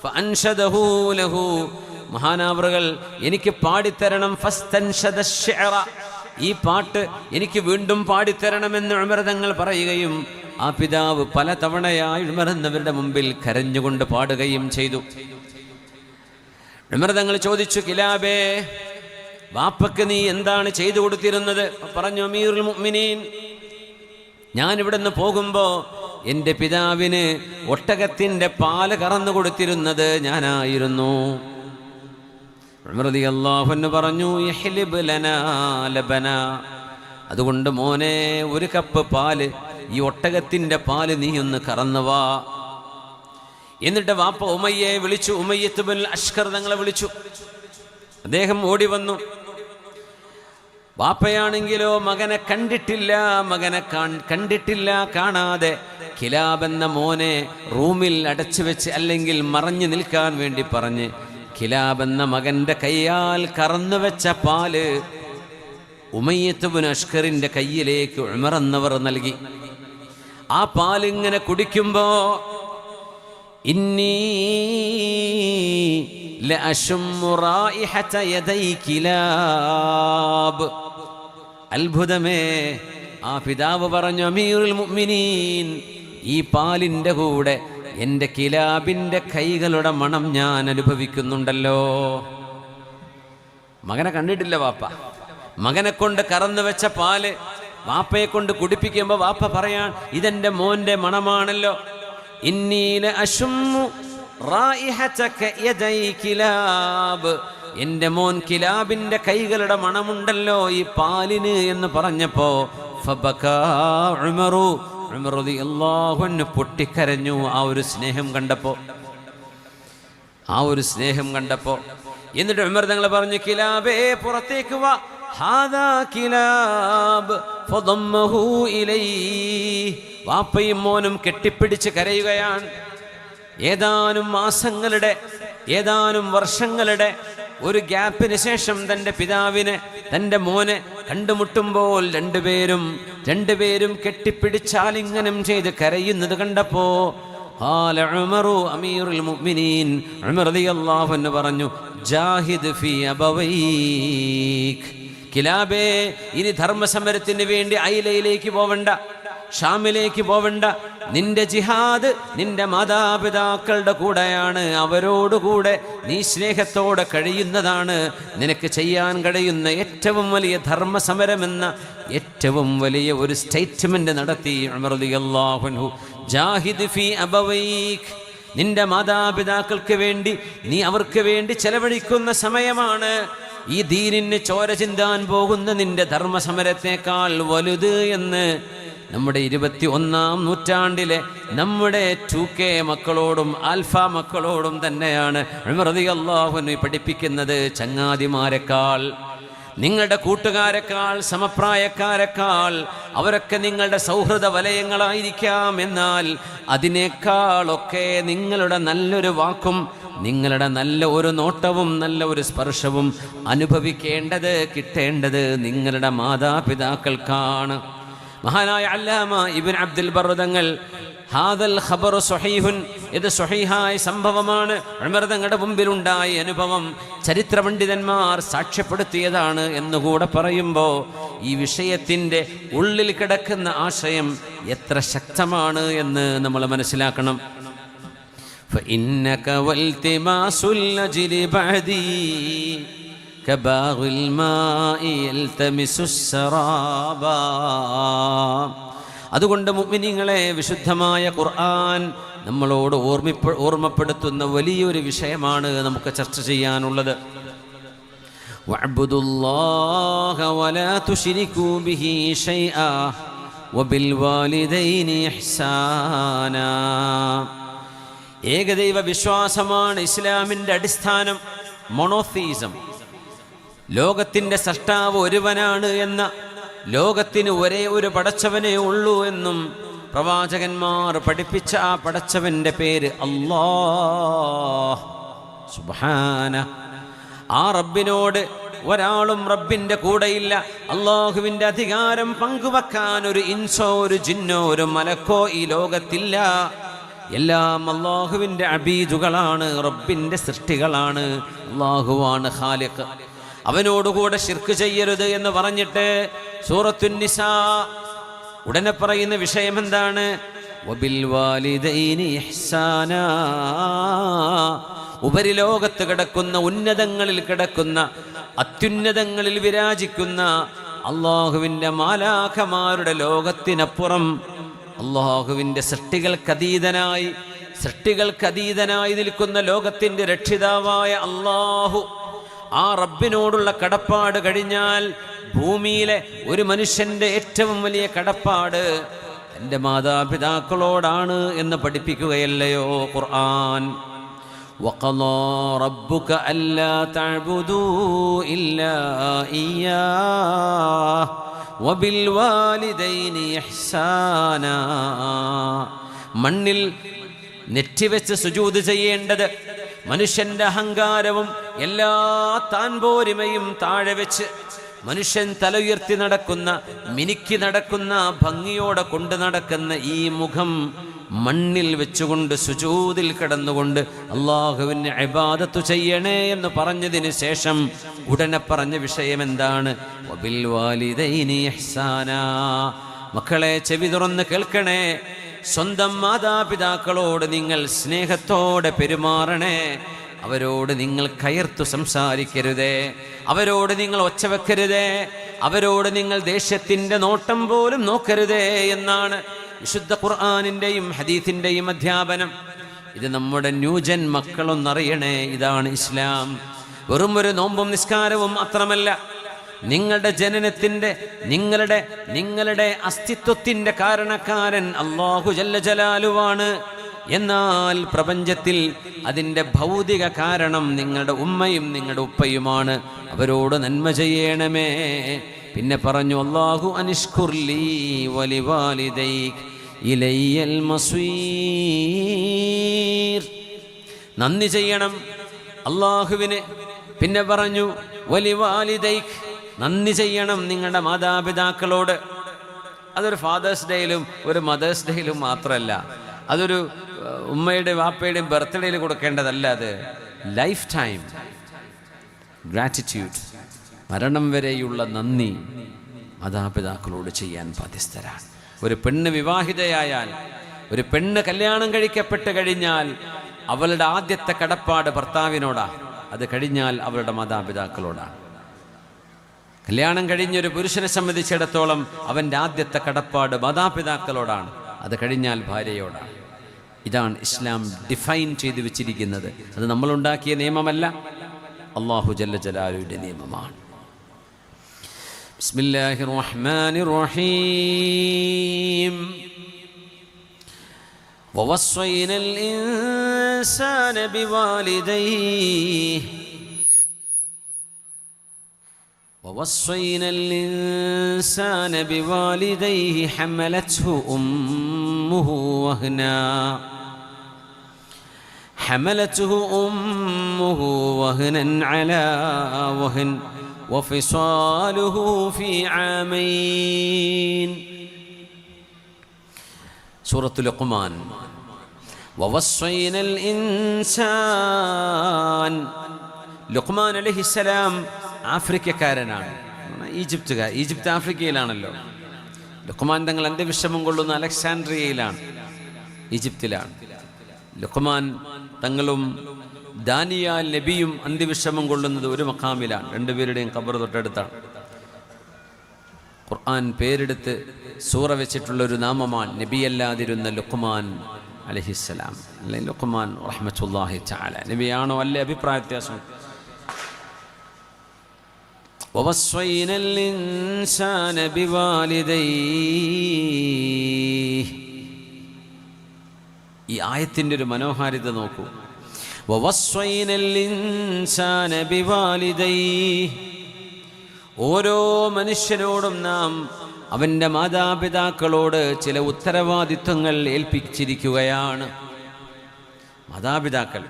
ഫഅൻഷദഹു ലഹു, മഹാനവറുകൾ എനിക്ക് പാടിത്തരണം. ഫസ്തൻഷദ അശ്ശിഅറ, ഈ പാട്ട് എനിക്ക് വീണ്ടും പാടിത്തരണമെന്ന് ഉമർ തങ്ങൾ പറയുകയും ആ പിതാവ് പല തവണയായി ഉമർ എന്നവരുടെ മുമ്പിൽ കരഞ്ഞുകൊണ്ട് പാടുകയും ചെയ്തു. ഉമർ തങ്ങൾ ചോദിച്ചു, കിലാബേ, വാപ്പക്ക് നീ എന്താണ് ചെയ്തു കൊടുത്തിരുന്നത്? പറഞ്ഞു, അമീറുൽ മുഅ്മിനീൻ, ഞാൻ ഇവിടുന്ന് പോകുമ്പോൾ എൻ്റെ പിതാവിന് ഒട്ടകത്തിൻ്റെ പാല് കറന്നു കൊടുത്തിരുന്നത് ഞാനായിരുന്നു. ഉമർ റളിയല്ലാഹു അൻഹു പറഞ്ഞു, യഹ്ലിബ് ലനാ ലബനാ, അതുകൊണ്ട് മോനെ, ഒരു കപ്പ് പാല്, ഈ ഒട്ടകത്തിൻ്റെ പാല് നീ ഒന്ന് കറന്നുവാ. എന്നിട്ട് വാപ്പ ഉമയ്യെ വിളിച്ചു, ഉമയ്യത്ത് ബിൻ അഷ്കർ തങ്ങളെ വിളിച്ചു. അദ്ദേഹം ഓടി വന്നു. വാപ്പയാണെങ്കിലോ മകനെ കണ്ടിട്ടില്ല, കാണാതെ കിലാബ് എന്ന മോനെ റൂമിൽ അടച്ചു വെച്ച്, അല്ലെങ്കിൽ മറഞ്ഞു നിൽക്കാൻ വേണ്ടി പറഞ്ഞ്, കിലാബ് എന്ന മകന്റെ കയ്യാൽ കറന്നു വെച്ച പാല് ഉമയ്യത്ത് ബിൻ അഷ്കറിന്റെ കയ്യിലേക്ക് ഉമർ എന്നവർ നൽകി. ആ പാലിങ്ങനെ കുടിക്കുമ്പോ, ഇന്നി ലഅശുമ്മു റായിഹത യദൈ കിലാബ്, അത്ഭുതമേ, ആ പിതാവ് പറഞ്ഞു, അമീറുൽ മുഅ്മിനീൻ, ഈ പാലിൻ്റെ കൂടെ എൻ്റെ കിലാബിൻ്റെ കൈകളുടെ മണം ഞാൻ അനുഭവിക്കുന്നുണ്ടല്ലോ. മകനെ കണ്ടിട്ടില്ല വാപ്പ. മകനെ കൊണ്ട് കറന്നു വെച്ച പാല് വാപ്പയെ കൊണ്ട് കുടിപ്പിക്കുമ്പോൾ വാപ്പ പറയാൻ, ഇതെൻ്റെ മോൻ്റെ മണമാണല്ലോ. ഇന്നീല അശുമ്മു റായിഹതക യദൈ കിലാബ്, എൻ്റെ മോൻ കിലാബിൻ്റെ കൈകളുടെ മണമുണ്ടല്ലോ ഈ പാലിന് എന്ന് പറഞ്ഞപ്പോ ഫബകാ ഉമറു, ഉമർ റളിയല്ലാഹു അൻഹു പൊട്ടിക്കരഞ്ഞു. ആ ഒരു സ്നേഹം കണ്ടപ്പോ എന്നിട്ട് ഉമർ തങ്ങൾ പറഞ്ഞു, കിലാബേ, പുറത്തേക്ക് വാ. ഹാദാ കിലാബ് ഫദമ്മഹു ഇലൈഹി, വാപ്പയും മോനും കെട്ടിപ്പിടിച്ച് കരയുകയാണ്. ഏതാനും മാസങ്ങളുടെ, ഏതാനും വർഷങ്ങളുടെ ഒരു ഗ്യാപ്പിന് ശേഷം തൻ്റെ പിതാവിനെ, തൻ്റെ മോനെ കണ്ടുമുട്ടുമ്പോൾ രണ്ടുപേരും കെട്ടിപ്പിടിച്ചാലിംഗനം ചെയ്ത് കരയുന്നത് കണ്ടപ്പോ ഖാല ഉമറു അമീറുൽ മുഅ്മിനീൻ, ഉമർ റളിയല്ലാഹു അൻഹു പറഞ്ഞു, ജാഹിദ് ഫീ അബവൈക്, കിലാബേ, ഇനി ധർമ്മസമരത്തിന് വേണ്ടി ഐലയിലേക്ക് പോവണ്ട, ഷാമിലേക്ക് പോവണ്ട. നിന്റെ ജിഹാദ് നിന്റെ മാതാപിതാക്കളുടെ കൂടെയാണ്. അവരോടുകൂടെ നീ സ്നേഹത്തോടെ കഴിയുന്നതാണ് നിനക്ക് ചെയ്യാൻ കഴിയുന്ന ഏറ്റവും വലിയ ധർമ്മസമരമെന്ന ഏറ്റവും വലിയ ഒരു സ്റ്റേറ്റ്മെന്റ് നടത്തി ഉമർ റളിയല്ലാഹു അൻഹു. ജാഹിദ് ഫീ അബവൈക്, നിന്റെ മാതാപിതാക്കൾക്ക് വേണ്ടി നീ അവർക്ക് വേണ്ടി ചെലവഴിക്കുന്ന സമയമാണ് ഈ ദീനിന് ചോര ചിന്താൻ പോകുന്ന നിന്റെ ധർമ്മസമരത്തേക്കാൾ വലുത് എന്ന് നമ്മുടെ 21-ാം നൂറ്റാണ്ടിലെ നമ്മുടെ 2K മക്കളോടും ആൽഫ മക്കളോടും തന്നെയാണ് ഉമർ റളിയല്ലാഹു അൻഹു പഠിപ്പിക്കുന്നത്. ചങ്ങാതിമാരെക്കാൾ, നിങ്ങളുടെ കൂട്ടുകാരെക്കാൾ, സമപ്രായക്കാരെക്കാൾ, അവരൊക്കെ നിങ്ങളുടെ സൗഹൃദ വലയങ്ങളായിരിക്കാം. എന്നാൽ അതിനേക്കാളൊക്കെ നിങ്ങളുടെ നല്ലൊരു വാക്കും, നിങ്ങളുടെ നല്ല ഒരു നോട്ടവും, നല്ല ഒരു സ്പർശവും അനുഭവിക്കേണ്ടത്, കിട്ടേണ്ടത് നിങ്ങളുടെ മാതാപിതാക്കൾക്കാണ്. മഹാനായ അല്ലാമ ഇബ്നു അബ്ദുൽ ബർ തങ്ങൾ, ഹാദൽ ഖബറു സ്വഹീഹുൻ, ഇത് സ്വഹീഹായ സംഭവമാണ്, ഉമർ തങ്ങളുടെ മുമ്പിലുണ്ടായ അനുഭവം ചരിത്ര പണ്ഡിതന്മാർ സാക്ഷ്യപ്പെടുത്തിയതാണ് എന്നുകൂടെ പറയുമ്പോൾ ഈ വിഷയത്തിൻ്റെ ഉള്ളിൽ കിടക്കുന്ന ആശയം എത്ര ശക്തമാണ് എന്ന് നമ്മൾ മനസ്സിലാക്കണം. فإنك والتماس الأجر بعدي كباغ الماء يلتمس السرابا. അതുകൊണ്ട് മുഅ്മിനീങ്ങളെ, വിശുദ്ധമായ ഖുർആൻ നമ്മളോട് ഓർമ്മപ്പെടുത്തുന്ന വലിയൊരു വിഷയമാണ് നമുക്ക് ചർച്ച ചെയ്യാനുള്ളത്. വഅബ്ദുല്ലാഹ വലാ തുശ്രികൂ ബിഹി ശൈആ വബിൽ വാലിദൈനി ഇഹ്സാനാ. ഏകദൈവ വിശ്വാസമാണ് ഇസ്ലാമിൻ്റെ അടിസ്ഥാനം. മോണോത്തീസം, ലോകത്തിൻ്റെ സൃഷ്ടാവ് ഒരുവനാണ് എന്ന, ലോകത്തിന് ഒരേ ഒരു പടച്ചവനേ ഉള്ളൂ എന്നും പ്രവാചകന്മാർ പഠിപ്പിച്ച ആ പടച്ചവൻ്റെ പേര് അല്ലാഹ് സുബ്ഹാനഹു. ആ റബ്ബിനോട് ഒരാളും റബ്ബിൻ്റെ കൂടെയില്ല. അള്ളാഹുവിൻ്റെ അധികാരം പങ്കുവെക്കാൻ ഒരു ഇൻസോ, ഒരു ജിന്നോ, ഒരു മലക്കോ ഈ ലോകത്തില്ല. എല്ലാം അള്ളാഹുവിൻ്റെ അബീദുകളാണ്, റബ്ബിൻ്റെ സൃഷ്ടികളാണ്. അള്ളാഹുവാണ് ഖാലിഖ്. അവനോടുകൂടെ ശിർക്ക് ചെയ്യരുത് എന്ന് പറഞ്ഞിട്ട് സൂറത്തുൻ നിസാ ഉടനെ പറയുന്ന വിഷയം എന്താണ്? വബിൽ വാലിദൈനി ഇഹ്സാനാ. ഉപരിലോകത്ത് കിടക്കുന്ന, ഉന്നതങ്ങളിൽ കിടക്കുന്ന, അത്യുന്നതങ്ങളിൽ വിരാജിക്കുന്ന അള്ളാഹുവിൻ്റെ മാലാഖമാരുടെ ലോകത്തിനപ്പുറം അള്ളാഹുവിൻ്റെ സൃഷ്ടികൾക്കതീതനായി നിൽക്കുന്ന ലോകത്തിൻ്റെ രക്ഷിതാവായ അള്ളാഹു, ആ റബ്ബിനോടുള്ള കടപ്പാട് കഴിഞ്ഞാൽ ഭൂമിയിലെ ഒരു മനുഷ്യൻ്റെ ഏറ്റവും വലിയ കടപ്പാട് എൻ്റെ മാതാപിതാക്കളോടാണ് എന്ന് പഠിപ്പിക്കുകയല്ലയോ ഖുർആൻ. وَقَضَى رَبُّكَ أَلَّا تَعْبُدُوا إِلَّا إِيَّاهُ وَبِالْوَالِدَيْنِ إِحْسَانًا. മണ്ണിൽ നെറ്റിവെച്ച് സുജൂദ് ചെയ്യേണ്ടത്, മനുഷ്യന്റെ അഹങ്കാരവും എല്ലാ താൻപോരിമയും താഴെ വെച്ച് മനുഷ്യൻ തല ഉയർത്തി നടക്കുന്ന, മിനുക്കി നടക്കുന്ന, ഭംഗിയോടെ കൊണ്ടു നടക്കുന്ന ഈ മുഖം മണ്ണിൽ വെച്ചുകൊണ്ട് സുജൂദിൽ കിടന്നുകൊണ്ട് അള്ളാഹുവിന് ഇബാദത്ത് ചെയ്യണേ എന്ന് പറഞ്ഞതിന് ശേഷം ഉടനെ പറഞ്ഞ വിഷയം എന്താണ്? വബിൽ വാലിദൈനി ഇഹ്സാനാ. മക്കളെ, ചെവി തുറന്ന് കേൾക്കണേ. സ്വന്തം മാതാപിതാക്കളോട് നിങ്ങൾ സ്നേഹത്തോടെ പെരുമാറണേ. അവരോട് നിങ്ങൾ കയർത്തു സംസാരിക്കരുതേ, അവരോട് നിങ്ങൾ ഒച്ച വെക്കരുതേ, അവരോട് നിങ്ങൾ ദേഷ്യത്തിൻ്റെ നോട്ടം പോലും നോക്കരുതേ എന്നാണ് വിശുദ്ധ ഖുർആനിൻ്റെയും ഹദീസിൻ്റെയും അധ്യാപനം. ഇത് നമ്മുടെ ന്യൂജൻ മക്കളൊന്നറിയണേ. ഇതാണ് ഇസ്ലാം. വെറും ഒരു നോമ്പും നിസ്കാരവും മാത്രമല്ല. നിങ്ങളുടെ ജനനത്തിൻ്റെ, നിങ്ങളുടെ അസ്തിത്വത്തിൻ്റെ കാരണക്കാരൻ അല്ലാഹു ജല്ല ജലാലുവാണ്. എന്നാൽ പ്രപഞ്ചത്തിൽ അതിൻ്റെ ഭൗതിക കാരണം നിങ്ങളുടെ ഉമ്മയും നിങ്ങളുടെ ഉപ്പയുമാണ്. അവരോട് നന്മ ചെയ്യണമേ. പിന്നെ പറഞ്ഞു, അല്ലാഹു അനിഷ്കുർലി വലിവാലിദൈക് ഇലയ്യൽ മസ്വീർ. നന്ദി ചെയ്യണം അല്ലാഹുവിന്. പിന്നെ പറഞ്ഞു വലിവാലിദൈക്, നന്ദി ചെയ്യണം നിങ്ങളുടെ മാതാപിതാക്കളോട്. അതൊരു ഫാദേഴ്സ് ഡേയിലും ഒരു മദേഴ്സ് ഡേയിലും മാത്രമല്ല, അതൊരു ഉമ്മയുടെയും വാപ്പയുടെയും ബർത്ത്ഡേയിൽ കൊടുക്കേണ്ടതല്ല. അത് ലൈഫ് ടൈം ഗ്രാറ്റിറ്റ്യൂഡ്, മരണം വരെയുള്ള നന്ദി മാതാപിതാക്കളോട് ചെയ്യാൻ ബാധ്യസ്ഥരാണ്. ഒരു പെണ്ണ് വിവാഹിതയായാൽ, ഒരു പെണ്ണ് കല്യാണം കഴിക്കപ്പെട്ട് കഴിഞ്ഞാൽ അവളുടെ ആദ്യത്തെ കടപ്പാട് ഭർത്താവിനോടാണ്. അത് കഴിഞ്ഞാൽ അവളുടെ മാതാപിതാക്കളോടാണ്. കല്യാണം കഴിഞ്ഞൊരു പുരുഷനെ സംബന്ധിച്ചിടത്തോളം അവൻ്റെ ആദ്യത്തെ കടപ്പാട് മാതാപിതാക്കളോടാണ്. അത് കഴിഞ്ഞാൽ ഭാര്യയോടാണ്. ഇതാണ് ഇസ്ലാം ഡിഫൈൻ ചെയ്തു വെച്ചിരിക്കുന്നത്. അത് നമ്മളുണ്ടാക്കിയ നിയമമല്ല, അല്ലാഹു ജല്ല ജലാലുവിൻ്റെ നിയമമാണ്. ബിസ്മില്ലാഹിർ റഹ്മാനിർ റഹീം. വവസ്വൈനൽ ഇൻസാന ബിവാലിദൈഹി ووصينا الإنسان بوالديه حملته أمه وهنا على وهن وفصاله في عامين. سورة لقمان. ووصينا الإنسان. ലുഖ്മാൻ അലൈഹിസ്സലാം ആഫ്രിക്കക്കാരനാണ്, ഈജിപ്ത് ആഫ്രിക്കയിലാണല്ലോ. ലുഖ്മാൻ തങ്ങൾ അന്ത്യവിഷമം കൊള്ളുന്ന അലക്സാൻഡ്രിയയിലാണ്, ഈജിപ്തിലാണ്. ലുഖ്മാൻ തങ്ങളും ദാനിയാൽ നബിയും അന്ത്യവിഷമം കൊള്ളുന്നത് ഒരു മഖാമിലാണ്. രണ്ടുപേരുടെയും ഖബർ തൊട്ടടുത്താണ്. ഖുർആൻ പേരെടുത്ത് സൂറ വെച്ചിട്ടുള്ളൊരു നാമമാണ് നബിയല്ലാതിരുന്ന ലുഖ്മാൻ അലൈഹിസ്സലാം. അല്ലെങ്കിൽ ലുഖ്മാൻ റഹ്മത്തുള്ളാഹി തആല നബിയാണോ അല്ലേ അഭിപ്രായ വ്യത്യാസം. ووصينا الإنسان بوالديه. ഈ ആയത്തിൻ്റെ ഒരു മനോഹാരിത നോക്കൂ. ووصينا الإنسان بوالديه. ഓരോ മനുഷ്യനോടും നാം അവൻ്റെ മാതാപിതാക്കളോട് ചില ഉത്തരവാദിത്വങ്ങൾ ഏൽപ്പിച്ചിരിക്കുകയാണ്. മാതാപിതാക്കൾ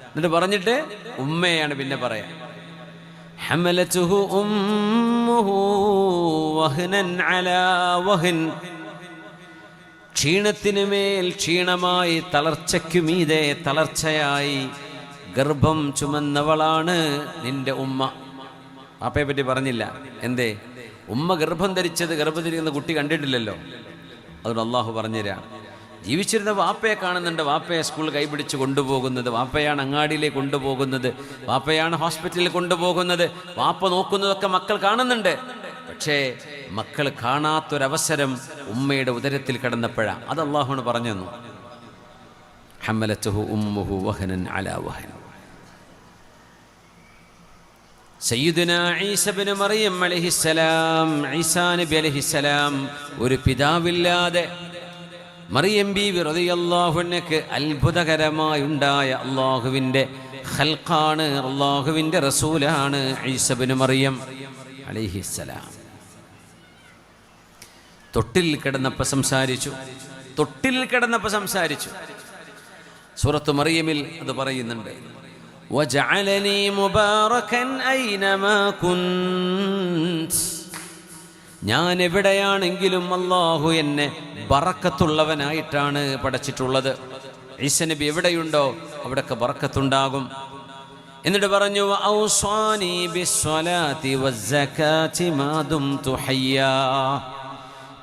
എന്നിട്ട് പറഞ്ഞിട്ട് ഉമ്മയാണ് പിന്നെ പറയാം. ഹമലതുഹു ഉമ്മുഹു വഹ്നൻ അലാ വഹ്ൻ. ക്ഷീണത്തിനു മേൽ ക്ഷീണമായി, തളർച്ചയ്ക്കുമീതെ തളർച്ചയായി ഗർഭം ചുമന്നവളാണ് നിന്റെ ഉമ്മ. പാപ്പയെ പറ്റി പറഞ്ഞില്ല. എന്തേ? ഉമ്മ ഗർഭം ധരിച്ചത്, ഗർഭത്തിരിക്കുന്ന കുട്ടി കണ്ടിട്ടില്ലല്ലോ. അതുകൊണ്ട് അള്ളാഹു പറഞ്ഞുതരാണ്. ജീവിച്ചിരുന്ന വാപ്പയെ കാണുന്നുണ്ട്, വാപ്പയെ സ്കൂളിൽ കൈപിടിച്ച് കൊണ്ടുപോകുന്നത്, വാപ്പയാണ് അങ്ങാടിയിലേക്ക് കൊണ്ടുപോകുന്നത്, വാപ്പയാണ് ഹോസ്പിറ്റലിൽ കൊണ്ടുപോകുന്നത്, വാപ്പ നോക്കുന്നതൊക്കെ മക്കൾ കാണുന്നുണ്ട്. പക്ഷേ മക്കൾ കാണാത്തൊരവസരം ഉമ്മയുടെ ഉദരത്തിൽ കിടന്നപ്പോഴാണ്. അത് അള്ളാഹുവിന് പറഞ്ഞു തന്നു. ഹമ്മലത്തുഹു ഉമ്മുഹു വഹനൻ അലാ വഹൻ. സയ്യിദുനാ ഈസ ഇബ്നു മറിയം അലൈഹിസ്സലാം, ഈസാ നബി അലൈഹിസ്സലാം ഒരു പിതാവില്ലാതെ മറിയം ബീവി റളിയല്ലാഹു അൻഹയ്ക്ക് അത്ഭുതകരമായുണ്ടായ അള്ളാഹുവിൻ്റെ ഖൽഖാണ്, അള്ളാഹുവിൻ്റെ റസൂലാണ് ഈസ ഇബ്നു മറിയം അലൈഹിസ്സലാം. തൊട്ടിൽ കിടന്നപ്പോൾ സംസാരിച്ചു. സൂറത്ത് മറിയമിൽ അത് പറയുന്നുണ്ട്. വജഅലനി മുബാറകൻ ഐനമാ കുൻത്, ഞാൻ എവിടെയാണെങ്കിലും അല്ലാഹു എന്നെ ബറക്കത്തുള്ളവനായിട്ടാണ് പഠിച്ചിട്ടുള്ളത്. ഈസ നബി എവിടെയുണ്ടോ അവിടെയൊക്കെ ബറക്കത്തുണ്ടാകും. എന്നിട്ട് പറഞ്ഞു ഔസാനി ബിസ്സലാത്തി വസ്സകാത്തി മാ ദുംതു ഹയ്യാ,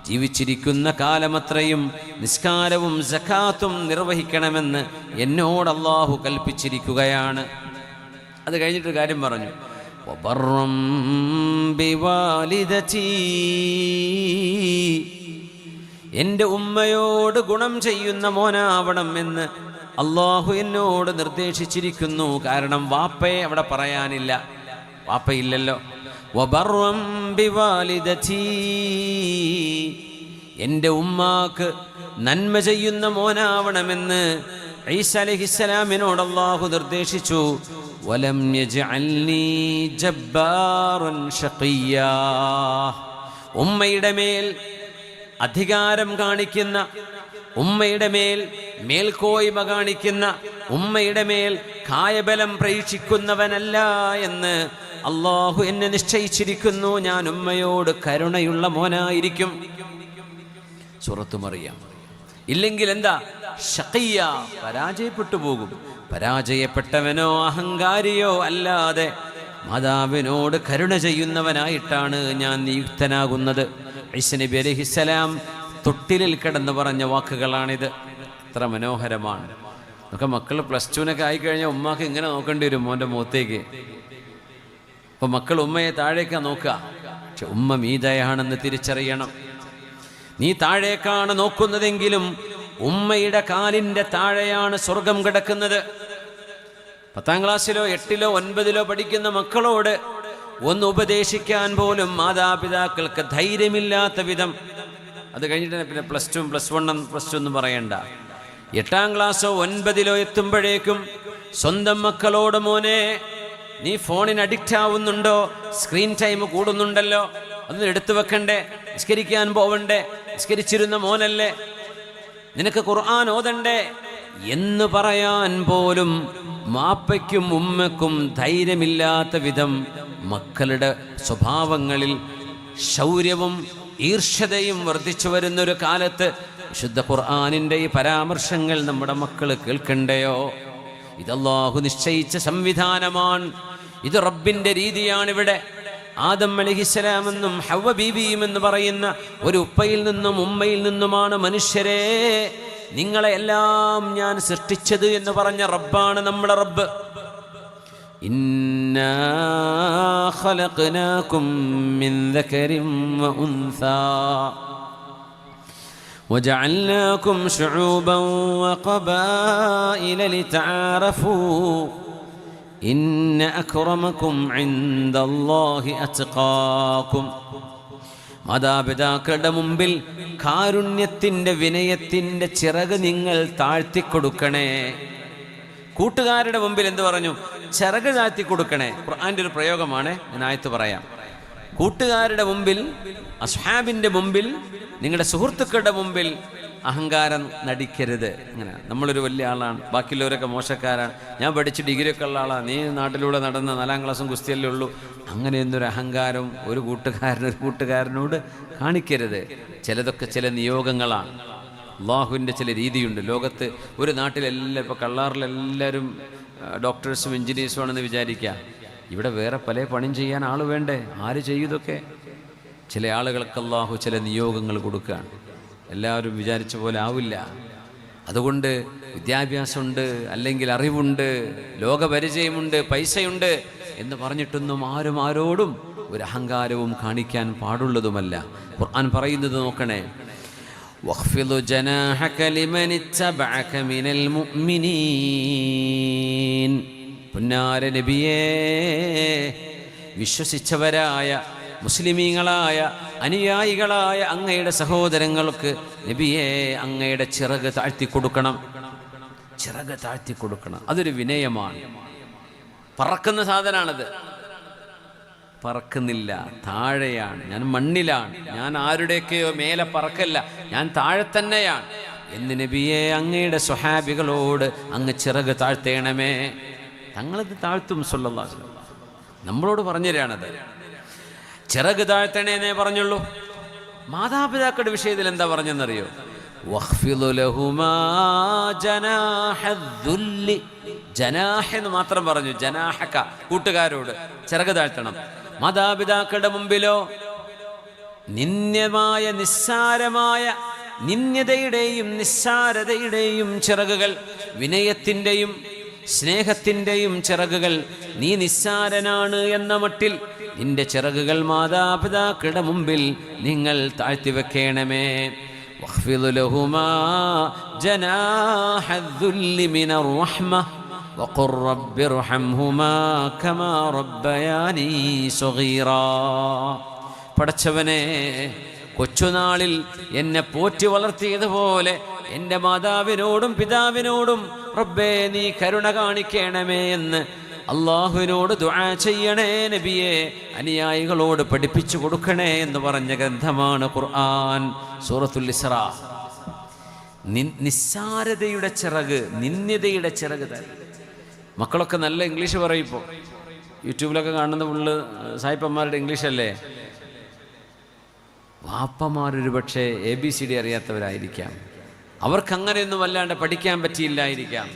ജീവിച്ചിരിക്കുന്ന കാലമത്രയും നിസ്കാരവും സകാത്തും നിർവഹിക്കണമെന്ന് എന്നോട് അല്ലാഹു കൽപ്പിച്ചിരിക്കുകയാണ്. അത് കഴിഞ്ഞിട്ട് കാര്യം പറഞ്ഞു, വബർറം ബിവാലിദതി, എൻ്റെ ഉമ്മയോട് ഗുണം ചെയ്യുന്ന മോനാവണം എന്ന് അല്ലാഹു എന്നോട് നിർദ്ദേശിച്ചിരിക്കുന്നു. കാരണം വാപ്പയെ അവിടെ പറയാനില്ല, വാപ്പയില്ലല്ലോ. വബർറം ബിവാലിദതി, എൻ്റെ ഉമ്മാക്ക് നന്മ ചെയ്യുന്ന മോനാവണമെന്ന് ഈസ അലൈഹിസ്സലാമിനോട് അല്ലാഹു നിർദ്ദേശിച്ചു. വലം യജ്അൽനി ജബ്ബാറൻ ശഖിയ്യാ, ഉമ്മയുടെ മേൽ അധികാരം കാണിക്കുന്ന, ഉമ്മയുടെ മേൽ മേൽക്കോയ്മ കാണിക്കുന്ന, ഉമ്മയുടെ മേൽ കായബലം പ്രതീക്ഷിക്കുന്നവനല്ല എന്ന് അല്ലാഹു എന്നെ നിശ്ചയിച്ചിരിക്കുന്നു. ഞാൻ ഉമ്മയോട് കരുണയുള്ള മോനായിരിക്കും. സൂറത്ത് മറിയം. ഇല്ലെങ്കിൽ എന്താ? ശഖിയ്യ, പരാജയപ്പെട്ടു പോകും. പരാജയപ്പെട്ടവനോ അഹങ്കാരിയോ അല്ലാതെ മാതാവിനോട് കരുണ ചെയ്യുന്നവനായിട്ടാണ് ഞാൻ നിയുക്തനാകുന്നത്. ഈസ നബി അലൈഹിസ്സലാം തൊട്ടിലിൽ കിടന്ന് പറഞ്ഞ വാക്കുകളാണിത്. എത്ര മനോഹരമാണ്. നമുക്ക് മക്കൾ +2 ആയിക്കഴിഞ്ഞാൽ ഉമ്മാക്ക് ഇങ്ങനെ നോക്കേണ്ടി വരും, മോൻ്റെ മുഖത്തേക്ക്. അപ്പോൾ മക്കൾ ഉമ്മയെ താഴേക്കാണ് നോക്കുക. പക്ഷെ ഉമ്മ മീതയാണെന്ന് തിരിച്ചറിയണം. നീ താഴേക്കാണ് നോക്കുന്നതെങ്കിലും ഉമ്മയുടെ കാലിൻ്റെ താഴെയാണ് സ്വർഗം കിടക്കുന്നത്. 10ാം ക്ലാസ്സിലോ 8ലോ 9ലോ പഠിക്കുന്ന മക്കളോട് ഒന്ന് ഉപദേശിക്കാൻ പോലും മാതാപിതാക്കൾക്ക് ധൈര്യമില്ലാത്ത വിധം. അത് കഴിഞ്ഞിട്ട് പിന്നെ +2 +1 +2 ഒന്നും പറയണ്ട. 8ാം ക്ലാസ്സോ 9ലോ എത്തുമ്പോഴേക്കും സ്വന്തം മക്കളോട്, മോനെ നീ ഫോണിന് അഡിക്റ്റ് ആവുന്നുണ്ടോ, സ്ക്രീൻ ടൈം കൂടുന്നുണ്ടല്ലോ, അതൊന്നും എടുത്തു വെക്കണ്ടേ, നിസ്കരിക്കാൻ പോവണ്ടേ, നിസ്കരിച്ചിരുന്ന മോനല്ലേ, നിനക്ക് ഖുർആൻ ഓതണ്ടേ എന്ന് പറയാൻ പോലും മാപ്പയ്ക്കും ഉമ്മയ്ക്കും ധൈര്യമില്ലാത്ത വിധം മക്കളുടെ സ്വഭാവങ്ങളിൽ ശൗര്യവും ഈർഷ്യതയും വർദ്ധിച്ചു വരുന്നൊരു കാലത്ത് വിശുദ്ധ ഖുർആനിൻ്റെ ഈ പരാമർശങ്ങൾ നമ്മുടെ മക്കൾ കേൾക്കണ്ടയോ? ഇതല്ലാഹു നിശ്ചയിച്ച സംവിധാനമാണ്. ഇത് റബ്ബിൻ്റെ രീതിയാണിവിടെ. ആദം അലൈഹിസ്സലാമെന്നും ഹവ്വ ബീവിയും എന്ന് പറയുന്ന ഒരു ഉപ്പയിൽ നിന്നും ഉമ്മയിൽ നിന്നുമാണ് മനുഷ്യരെ നിങ്ങളെ എല്ലാം ഞാൻ സൃഷ്ടിച്ചത് എന്ന് പറഞ്ഞ റബ്ബാണ് നമ്മുടെ റബ്ബ്. ഇന്നാ ഖലഖനാകും മിൻ ദകരിൻ വ ഉൻസാ വജഅൽനാകും ശുഊബൻ വഖബായില ലിതആറഫൂ ഇന്ന അക്രമക്കും ഇൻദല്ലാഹി അത്ഖാക്കും. മാതാപിതാക്കളുടെ മുമ്പിൽ കാരുണ്യത്തിൻ്റെ വിനയത്തിൻ്റെ ചിറക് നിങ്ങൾ താഴ്ത്തിക്കൊടുക്കണേ. കൂട്ടുകാരുടെ മുമ്പിൽ എന്ത് പറഞ്ഞു? ചിറക് താഴ്ത്തിക്കൊടുക്കണേ. ഖുർആന്റെ ഒരു പ്രയോഗമാണ്, ഞാൻ ആയത്ത് പറയാം. കൂട്ടുകാരുടെ മുമ്പിൽ, അസ്ഹാബിൻ്റെ മുമ്പിൽ, നിങ്ങളുടെ സുഹൃത്തുക്കളുടെ മുമ്പിൽ അഹങ്കാരം നടിക്കരുത്. അങ്ങനെ നമ്മളൊരു വലിയ ആളാണ്, ബാക്കിയുള്ളവരൊക്കെ മോശക്കാരാണ്, ഞാൻ പഠിച്ച് ഡിഗ്രിയൊക്കെ ഉള്ള ആളാണ്, നീ നാട്ടിലൂടെ നടന്ന് 4ാം ക്ലാസ്സും കുസ്തിയല്ലേ ഉള്ളൂ, അങ്ങനെയൊന്നൊരു അഹങ്കാരം ഒരു കൂട്ടുകാരനോട് കാണിക്കരുത്. ചിലതൊക്കെ ചില നിയോഗങ്ങളാണ്. അള്ളാഹുവിൻ്റെ ചില രീതിയുണ്ട്. ലോകത്ത് ഒരു നാട്ടിലെല്ലാം, ഇപ്പോൾ കള്ളാറിലെല്ലാവരും ഡോക്ടേഴ്സും എഞ്ചിനീയേഴ്സും ആണെന്ന് വിചാരിക്കുക. ഇവിടെ വേറെ പല പണിയും ചെയ്യാൻ ആൾ വേണ്ടേ? ആര് ചെയ്യും ഇതൊക്കെ? ചില ആളുകൾക്ക് അള്ളാഹു ചില നിയോഗങ്ങൾ കൊടുക്കുകയാണ്. എല്ലാവരും വിചാരിച്ച പോലെ ആവില്ല. അതുകൊണ്ട് വിദ്യാഭ്യാസമുണ്ട്, അല്ലെങ്കിൽ അറിവുണ്ട്, ലോകപരിചയമുണ്ട്, പൈസയുണ്ട് എന്ന് പറഞ്ഞിട്ടൊന്നും ആരും ആരോടും ഒരു അഹങ്കാരവും കാണിക്കാൻ പാടുള്ളതുമല്ല. ഖുർആൻ പറയുന്നത് നോക്കണേ, വഖ്ഫിദ് ജനാഹക ലിമൻ ഇത്തബഅക മിനൽ മുഅ്മിനീൻ. പുന്നാര നബിയേ, വിശ്വസിച്ചവരായ മുസ്ലിമീങ്ങളായ അനുയായികളായ അങ്ങയുടെ സഹോദരങ്ങൾക്ക് നബിയെ അങ്ങയുടെ ചിറക് താഴ്ത്തിക്കൊടുക്കണം. ചിറക് താഴ്ത്തിക്കൊടുക്കണം, അതൊരു വിനയമാണ്. പറക്കുന്ന സാധനമാണത്. പറക്കുന്നില്ല, താഴെയാണ്. ഞാൻ മണ്ണിലാണ്, ഞാൻ ആരുടെയൊക്കെയോ മേലെ പറക്കല്ല, ഞാൻ താഴെ തന്നെയാണ് എന്ന് നബിയെ അങ്ങയുടെ സ്വഹാബികളോട് അങ്ങ് ചിറക് താഴ്ത്തേണമേ. തങ്ങളത് താഴ്ത്തും സല്ലല്ലാഹു അലൈഹി വസല്ലം. നമ്മളോട് പറഞ്ഞുതരാണത്. ചിറക് താഴ്ത്തണേന്നേ പറഞ്ഞുള്ളൂ. മാതാപിതാക്കളുടെ വിഷയത്തിൽ എന്താ പറഞ്ഞെന്നറിയോ? വഖ്ഫിദ് ലഹുമാ ജനാഹദ്ദുല്ലി. ജനാഹ് എന്ന് മാത്രം പറഞ്ഞു. ജനാഹക, കൂട്ടുകാരോട് ചിറക് താഴ്ത്തണം. മാതാപിതാക്കളുടെ മുമ്പിലോ നിന്ദ്യമായ നിസ്സാരമായ നിന്ദ്യതയുടെയും നിസ്സാരതയുടെയും ചിറകുകൾ, വിനയത്തിൻ്റെയും സ്നേഹത്തിൻ്റെയും ചിറകുകൾ, നീ നിസ്സാരനാണ് എന്ന മട്ടിൽ നിന്റെ ചിറകുകൾ മാതാപിതാക്കളുടെ മുമ്പിൽ നിങ്ങൾ താഴ്ത്തിവെക്കണമേ. വഖ്ഫിദ് ലഹുമാ ജനാഹദ്ദുല്ലി മിനർ റഹ്മ വഖുർ റബ്ബിർഹംഹുമാ കമാ റബ്ബയാനീ സഗീറാ. പടച്ചവനെ, കൊച്ചുനാളിൽ എന്നെ പോറ്റി വളർത്തിയതുപോലെ എൻ്റെ മാതാവിനോടും പിതാവിനോടും റബ്ബേ നീ കരുണ കാണിക്കണമേ എന്ന് അള്ളാഹുവിനോട് ദുആ ചെയ്യണേ നബിയെ, അനുയായികളോട് പഠിപ്പിച്ചു കൊടുക്കണേ എന്ന് പറഞ്ഞ ഗ്രന്ഥമാണ് ഖുർആൻ. സൂറത്തുൽ ഇസ്രാ. നിസ്സാരതയുടെ ചിറക്, നിന്ദ്യതയുടെ ചിറക്. മക്കളൊക്കെ നല്ല ഇംഗ്ലീഷ് പറയും. ഇപ്പോൾ യൂട്യൂബിലൊക്കെ കാണുന്ന ഫുള്ള് സായിപ്പന്മാരുടെ ഇംഗ്ലീഷല്ലേ. വാപ്പമാരൊരു പക്ഷേ ABCD അറിയാത്തവരായിരിക്കാം. അവർക്കങ്ങനെയൊന്നും വല്ലാണ്ട് പഠിക്കാൻ പറ്റിയില്ലായിരിക്കാം.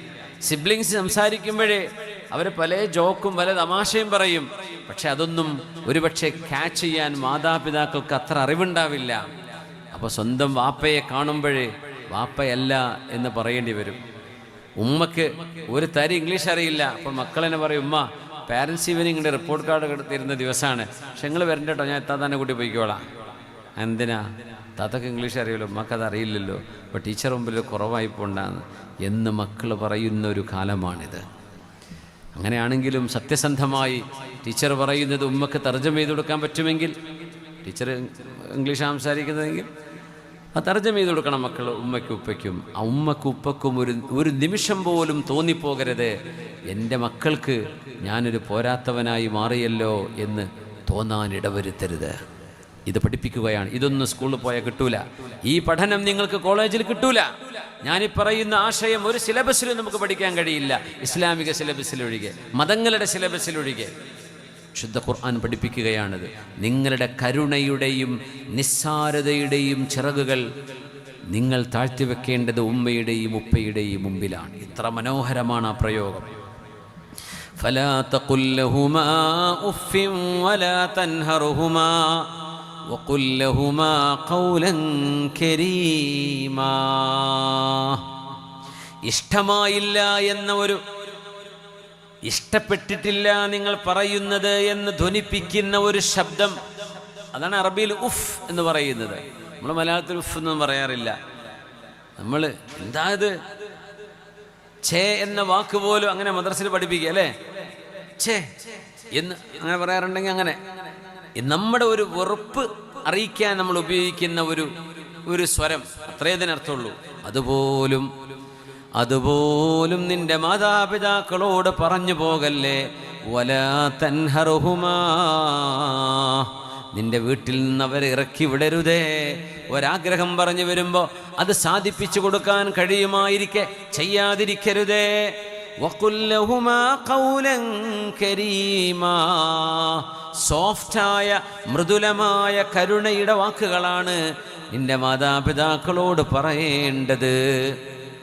സിബ്ലിങ്സ് സംസാരിക്കുമ്പോഴേ അവർ പല ജോക്കും പല തമാശയും പറയും. പക്ഷെ അതൊന്നും ഒരുപക്ഷെ ക്യാച്ച് ചെയ്യാൻ മാതാപിതാക്കൾക്ക് അത്ര അറിവുണ്ടാവില്ല. അപ്പോൾ സ്വന്തം വാപ്പയെ കാണുമ്പോഴേ വാപ്പയല്ല എന്ന് പറയേണ്ടി വരും. ഉമ്മക്ക് ഒരു തരി ഇംഗ്ലീഷ് അറിയില്ല. അപ്പോൾ മക്കളെന്നെ പറയും, ഉമ്മ പാരൻസ് ഈവനിങ്ങിൻ്റെ റിപ്പോർട്ട് കാർഡ് തരുന്ന ദിവസമാണ്, പക്ഷെ നിങ്ങൾ വരണ്ട കേട്ടോ, ഞാൻ എത്താൻ തന്നെ കൂട്ടി പോയിക്കോളാം. എന്തിനാ? താത്തക്ക് ഇംഗ്ലീഷ് അറിയുമല്ലോ, ഉമ്മക്കത് അറിയില്ലല്ലോ, അപ്പോൾ ടീച്ചർ മുമ്പിൽ കുറവായി പോണ്ടാന്ന് എന്ന് മക്കൾ പറയുന്ന ഒരു കാലമാണിത്. അങ്ങനെയാണെങ്കിലും സത്യസന്ധമായി ടീച്ചർ പറയുന്നത് ഉമ്മക്ക് തർജ്ജമ ചെയ്ത് കൊടുക്കാൻ പറ്റുമെങ്കിൽ, ടീച്ചർ ഇംഗ്ലീഷ് സംസാരിക്കുന്നതെങ്കിൽ അത് തർജ്ജമ ചെയ്ത് കൊടുക്കണം മക്കൾ ഉമ്മയ്ക്കും ഉപ്പയ്ക്കും. ആ ഉമ്മക്കും ഉപ്പക്കും ഒരു നിമിഷം പോലും തോന്നിപ്പോകരുത് എൻ്റെ മക്കൾക്ക് ഞാനൊരു പോരാത്തവനായി മാറിയല്ലോ എന്ന് തോന്നാൻ ഇടവരുത്തരുത്. ഇത് പഠിപ്പിക്കുകയാണ്. ഇതൊന്നും സ്കൂളിൽ പോയാൽ കിട്ടൂല. ഈ പഠനം നിങ്ങൾക്ക് കോളേജിൽ കിട്ടൂല. ഞാനീ പറയുന്ന ആശയം ഒരു സിലബസിലും നമുക്ക് പഠിക്കാൻ കഴിയില്ല, ഇസ്ലാമിക സിലബസിലൊഴികെ, മതങ്ങളുടെ സിലബസിലൊഴികെ. ശുദ്ധ ഖുർആൻ പഠിപ്പിക്കുകയാണിത്. നിങ്ങളുടെ കരുണയുടെയും നിസ്സാരതയുടെയും ചിറകുകൾ നിങ്ങൾ താഴ്ത്തിവെക്കേണ്ടത് ഉമ്മയുടെയും ഉപ്പയുടെയും മുമ്പിലാണ്. ഇത്ര മനോഹരമാണ് ആ പ്രയോഗം. ഫലാ തഖുൽ ലഹുമാ ഉഫ്ഫിൻ വലാ തൻഹറുഹുമാ വഖുൽ ലഹുമാ ഖൗലൻ കരീമാ. ഇഷ്ടമായില്ല എന്ന ഒരു, ഇഷ്ടപ്പെട്ടിട്ടില്ല നിങ്ങൾ പറയുന്നത് എന്ന് ധ്വനിപ്പിക്കുന്ന ഒരു ശബ്ദം, അതാണ് അറബിയിൽ ഉഫ് എന്ന് പറയുന്നത്. നമ്മൾ മലയാളത്തിൽ ഉഫ് എന്നൊന്നും പറയാറില്ല. നമ്മൾ എന്താ ഇത് ഛേ എന്ന വാക്ക് പോലും അങ്ങനെ മദ്രസയിൽ പഠിപ്പിക്കുക അല്ലേ, ഛേ എന്ന് അങ്ങനെ പറയാറുണ്ടെങ്കിൽ അങ്ങനെ നമ്മുടെ ഒരു വെറുപ്പ് അറിയിക്കാൻ നമ്മൾ ഉപയോഗിക്കുന്ന ഒരു സ്വരം, അത്രേ ഇതിനർത്ഥമുള്ളൂ. അതുപോലും നിന്റെ മാതാപിതാക്കളോട് പറഞ്ഞു പോകല്ലേ. വലാ തൻഹറുഹുമാ, നിന്റെ വീട്ടിൽ നിന്ന് അവരെ ഇറക്കി വിടരുതേ. ഒരാഗ്രഹം പറഞ്ഞു വരുമ്പോൾ അത് സാധിപ്പിച്ചു കൊടുക്കാൻ കഴിയുമായിരിക്കെ ചെയ്യാതിരിക്കരുതേ. വഖുൽ ലഹുമാ ഖൗലൻ കരീമാ, സോഫ്റ്റായ മൃദുലമായ കരുണയുടെ വാക്കുകളാണ് നിന്റെ മാതാപിതാക്കളോട് പറയേണ്ടത്.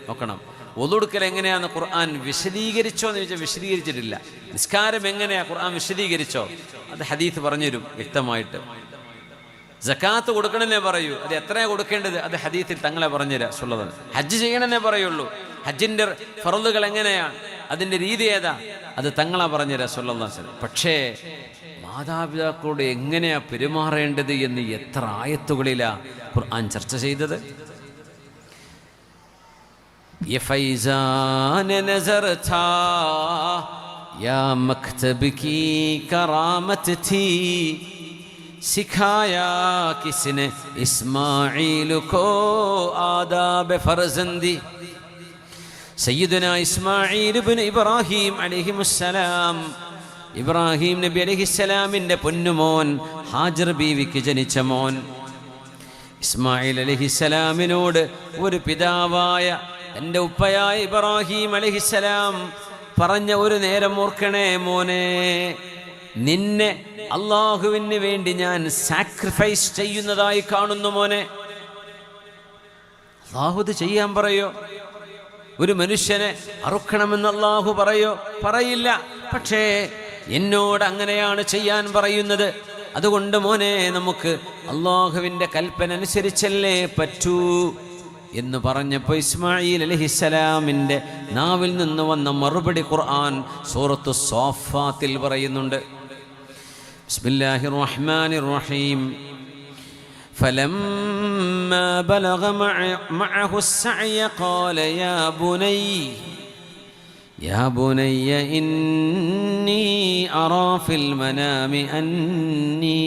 നോക്കണം, ഒതുടുക്കൽ എങ്ങനെയാന്ന് ഖുർആൻ വിശദീകരിച്ചോ എന്ന് ചോദിച്ചാൽ വിശദീകരിച്ചിട്ടില്ല. നിസ്കാരം എങ്ങനെയാ ഖുർആൻ വിശദീകരിച്ചോ? അത് ഹദീസ് പറഞ്ഞു തരും വ്യക്തമായിട്ട്. സക്കാത്ത് കൊടുക്കണമെന്നേ പറയൂ. അത് എത്രയാ കൊടുക്കേണ്ടത് അത് ഹദീസിൽ തങ്ങളെ പറഞ്ഞുതരാ സുള്ളത്. ഹജ്ജ് ചെയ്യണമെന്നേ പറയുള്ളൂ. ഹജ്ജിന്റെ ഫർളുകൾ എങ്ങനെയാണ്, അതിന്റെ രീതി ഏതാ, അത് തങ്ങളെ പറഞ്ഞുതരാ സുല്ലല്ലാഹു അലൈഹി വസല്ലം. പക്ഷേ മാതാപിതാക്കളോട് എങ്ങനെയാ പെരുമാറേണ്ടത് എന്ന് എത്ര ആയത്തുകളിലാ ഖുർആൻ ചർച്ച ചെയ്തത്. ये फैज़ान नज़र था या मकतब की करामत थी, सिखाया किसने इस्माइल को आदाब फर्जंदी. सയ്യിദുനാ ഇസ്മാഈൽ ഇബ്നു ഇബ്രാഹിം അലൈഹിമുസ്സലാം, ഇബ്രാഹിം നബി അലൈഹിസ്സലാമിൻ്റെ പൊന്നുമോൻ, ഹാജർ ബീവിക്ക് ജനിച്ച മോൻ ഇസ്മായിൽ അലൈഹിസ്സലാമിനോട് ഒരു പിതാവായ എൻ്റെ ഉപ്പയായ ഇബ്രാഹിം അലൈഹിസ്സലാം പറഞ്ഞ ഒരു നേരം ഓർക്കണേ മോനെ, നിന്നെ അള്ളാഹുവിന് വേണ്ടി ഞാൻ സാക്രിഫൈസ് ചെയ്യുന്നതായി കാണുന്നു മോനെ. അള്ളാഹു ഇത് ചെയ്യാൻ പറയോ? ഒരു മനുഷ്യനെ അറുക്കണമെന്ന് അള്ളാഹു പറയോ? പറയില്ല. പക്ഷേ എന്നോട് അങ്ങനെയാണ് ചെയ്യാൻ പറയുന്നത്. അതുകൊണ്ട് മോനെ, നമുക്ക് അള്ളാഹുവിൻ്റെ കൽപ്പന അനുസരിച്ചല്ലേ പറ്റൂ എന്ന് പറഞ്ഞപ്പോൾ ഇസ്മായിൽ അലൈഹിസ്സലാമിൻ്റെ നാവിൽ നിന്ന് വന്ന മറുപടി ഖുർആൻ സൂറത്തു സ്വാഫാത്തിൽ പറയുന്നുണ്ട്. ബിസ്മില്ലാഹിർ റഹ്മാനിർ റഹീം. فلما بلغ معه السعي قال يا بني إني أرى في المنام أني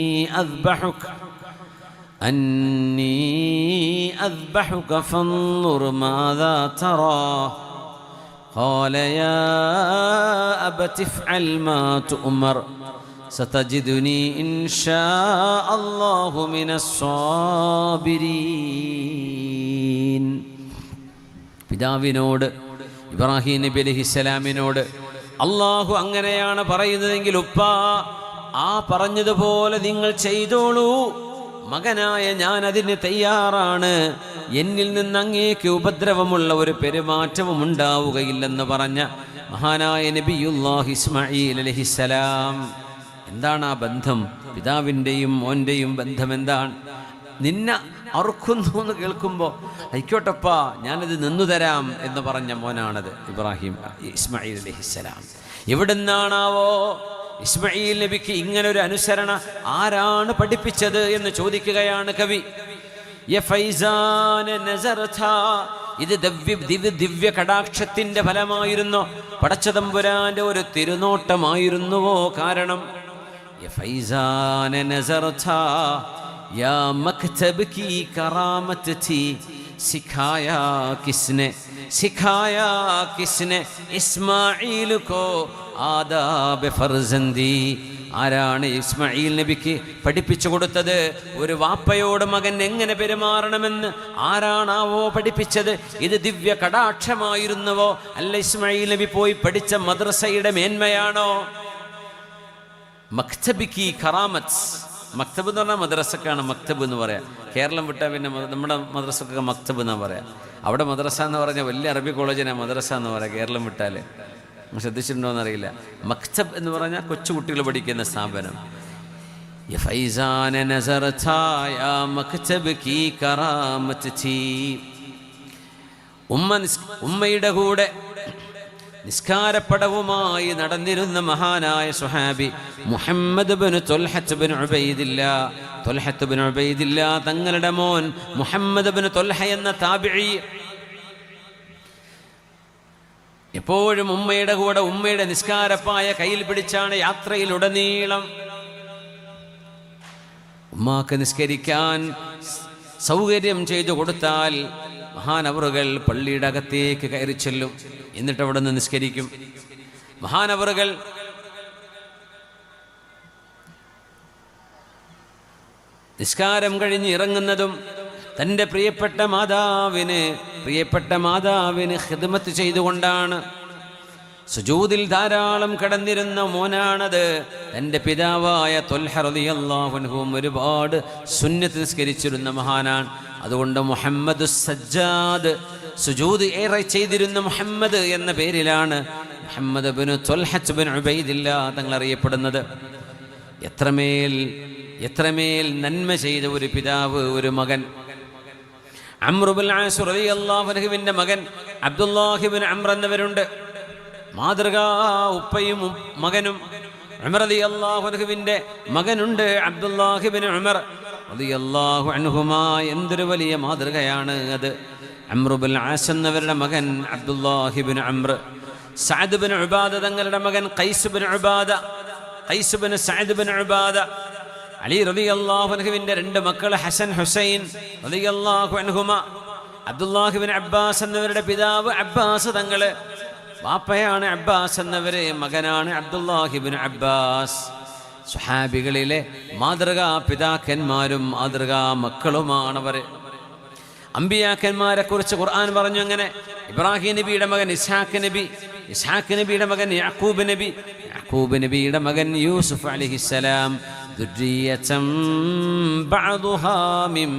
أذبحك فانظر ماذا ترى. قال يا أبت افعل ما تؤمر ستجدني إن شاء الله من الصابرين. പിതാവിനോട്, ഇബ്രാഹിം നബി അലൈഹിസ്സലാമിനോട് അള്ളാഹു അങ്ങനെയാണ് പറയുന്നതെങ്കിൽ ഉപ്പ, ആ പറഞ്ഞതുപോലെ നിങ്ങൾ ചെയ്തോളൂ. മകനായ ഞാൻ അതിന് തയ്യാറാണ്. എന്നിൽ നിന്ന് അങ്ങേക്ക് ഉപദ്രവമുള്ള ഒരു പെരുമാറ്റവും ഉണ്ടാവുകയില്ലെന്ന് പറഞ്ഞ മഹാനായ നബിയുല്ലാഹി ഇസ്മാഈൽ അലൈഹിസ്സലാം. എന്താണ് ആ ബന്ധം? പിതാവിൻ്റെയും മോൻ്റെയും ബന്ധം എന്താണ്? നിന്നെ അറുക്കുന്നു എന്ന് കേൾക്കുമ്പോൾ ആയിക്കോട്ടപ്പാ, ഞാനത് നിന്നു തരാം എന്ന് പറഞ്ഞ മോനാണത് ഇസ്മാഈൽ അലൈഹിസ്സലാം. എവിടുന്നാണാവോ ഇസ്മാഈൽ നബിക്ക് ഇങ്ങനെ ഒരു അനുസരണ ആരാണ് പഠിപ്പിച്ചത് എന്ന് ചോദിക്കുകയാണ് കവി. ഇത് ദിവ്യ കടാക്ഷത്തിന്റെ ഫലമായിരുന്നോ? പടച്ചതമ്പുരാന്റെ ഒരു തിരുനോട്ടമായിരുന്നുവോ? കാരണം या मकतब की करामत थी, सिखाया किसने इस्माईल को आदाब फर्जंदी. ആരാണ് ഇസ്മായിൽ നബിക്ക് പഠിപ്പിച്ചു കൊടുത്തത്? ഒരു വാപ്പയോട് മകൻ എങ്ങനെ പെരുമാറണമെന്ന് ആരാണാവോ പഠിപ്പിച്ചത്? ഇത് ദിവ്യ കടാക്ഷമായിരുന്നുവോ? അല്ല ഇസ്മായിൽ നബി പോയി പഠിച്ച മദ്രസയുടെ മേന്മയാണോ? മക്തബ് കി കറാമത്ത്. മക്തബ് എന്ന് പറഞ്ഞാൽ മദ്രസക്കാണ് മക്തബ് എന്ന് പറയാം. കേരളം വിട്ടാൽ പിന്നെ നമ്മുടെ മദ്രസക്കൊക്കെ മക്തബ് എന്നാണ് പറയാം. അവിടെ മദ്രസ എന്ന് പറഞ്ഞാൽ വലിയ അറബി കോളേജിനാണ് മദ്രസ എന്ന് പറയാം. കേരളം വിട്ടാൽ ശ്രദ്ധിച്ചിട്ടുണ്ടോ എന്നറിയില്ല. മക്തബ് എന്ന് പറഞ്ഞാൽ കൊച്ചുകുട്ടികൾ പഠിക്കുന്ന സ്ഥാപനം. ഉമ്മയുടെ കൂടെ നിസ്കാരപ്പടവുമായി നടന്നിരുന്ന മഹാനായ സ്വഹാബി മുഹമ്മദ് ഇബ്നു ത്വൽഹത്ത് ഇബ്നു ഉബൈദില്ല തങ്ങളുടെ മോൻ മുഹമ്മദ് ഇബ്നു ത്വൽഹ എന്ന താബിഈ എപ്പോഴും ഉമ്മയുടെ കൂടെ, ഉമ്മയുടെ നിസ്കാരപ്പായ കയ്യിൽ പിടിച്ചാണ് യാത്രയിലുടനീളം. ഉമ്മാക്ക് നിസ്കരിക്കാൻ സൗകര്യം ചെയ്തു കൊടുത്താൽ മഹാനവറുകൾ പള്ളിയുടെ അകത്തേക്ക് കയറി ചെല്ലും. എന്നിട്ട് അവിടെ നിന്ന് നിസ്കരിക്കും. മഹാനവറുകൾ നിസ്കാരം കഴിഞ്ഞ് ഇറങ്ങുന്നതും തൻ്റെ പ്രിയപ്പെട്ട മാതാവിന് ഖിദ്മത്ത് ചെയ്തുകൊണ്ടാണ്. സുജൂദിൽ ധാരാളം കിടന്നിരുന്ന മോനാണത്. തൻ്റെ പിതാവായ ത്വൽഹ റളിയല്ലാഹു അൻഹു ഒരുപാട് സുന്നത്ത് നിസ്കരിച്ചിരുന്ന മഹാനാണ്. അതുകൊണ്ട് മുഹമ്മദ് സജ്ജാദ്, സുജൂദ് ഏറെ ചെയ്തിരുന്ന മുഹമ്മദ് എന്ന പേരിലാണ് മുഹമ്മദ് ഇബ്നു ത്വൽഹത്ത് ഇബ്നു ഉബൈദില്ല തങ്ങൾ അറിയപ്പെടുന്നത്. എത്രമേൽ എത്രമേൽ നന്മ ചെയ്ത ഒരു പിതാവ്, ഒരു മകൻ. അംർ ഇബ്നുൽ ആസ് റളിയല്ലാഹു അൻഹുവിന്റെ മകൻ അബ്ദുല്ലാഹി ഇബ്നു അംർ എന്നവരുണ്ട്. മാതൃകാ ഉപ്പയും മകനും. ഉമർ റളിയല്ലാഹു അൻഹുവിന്റെ മകനുണ്ട് അബ്ദുല്ലാഹി ഇബ്നു ഉമർ റളിയല്ലാഹു അൻഹുമാ. എന്തൊരു വലിയ മാതൃകയാണ് അത്. അംർ ഇബ്നുൽ ആസ് എന്നവരുടെ മകൻ അബ്ദുല്ലാഹി ഇബ്നു അംർ. സഅദ് ഇബ്നു ഉബാദ തങ്ങളുടെ മകൻ ഖൈസ് ഇബ്നു ഉബാദ, ഖൈസ് ഇബ്നു സഅദ് ഇബ്നു ഉബാദ. അലി റളിയല്ലാഹു അൻഹുവിന്റെ രണ്ട് മക്കൾ ഹസൻ ഹുസൈൻ റളിയല്ലാഹു അൻഹുമാ. അബ്ദുല്ലാഹി ഇബ്നു അബ്ബാസ് എന്നവരുടെ പിതാവ് അബ്ബാസ് തങ്ങള്. വാപ്പയാണ് അബ്ബാസ് എന്നവര്, മകനാണ് അബ്ദുല്ലാഹി ഇബ്നു അബ്ബാസ്. സ്വഹാബികളിലെ മാതൃകാ പിതാക്കന്മാരും മാതൃകാ മക്കളുമാണവർ. അമ്പിയാക്കന്മാരെ കുറിച്ച് ഖുർആൻ പറഞ്ഞു അങ്ങനെ. ഇബ്രാഹിം നബിയുടെ മകൻ ഇസ്ഹാഖ് നബി, ഇസ്ഹാഖ് നബിയുടെ മകൻ യാക്കൂബ് നബി, യാക്കൂബ് നബിയുടെ മകൻ യൂസുഫ് അലൈഹിസ്സലാം. ദുർരിയതം ബഅദുഹാ മിൻ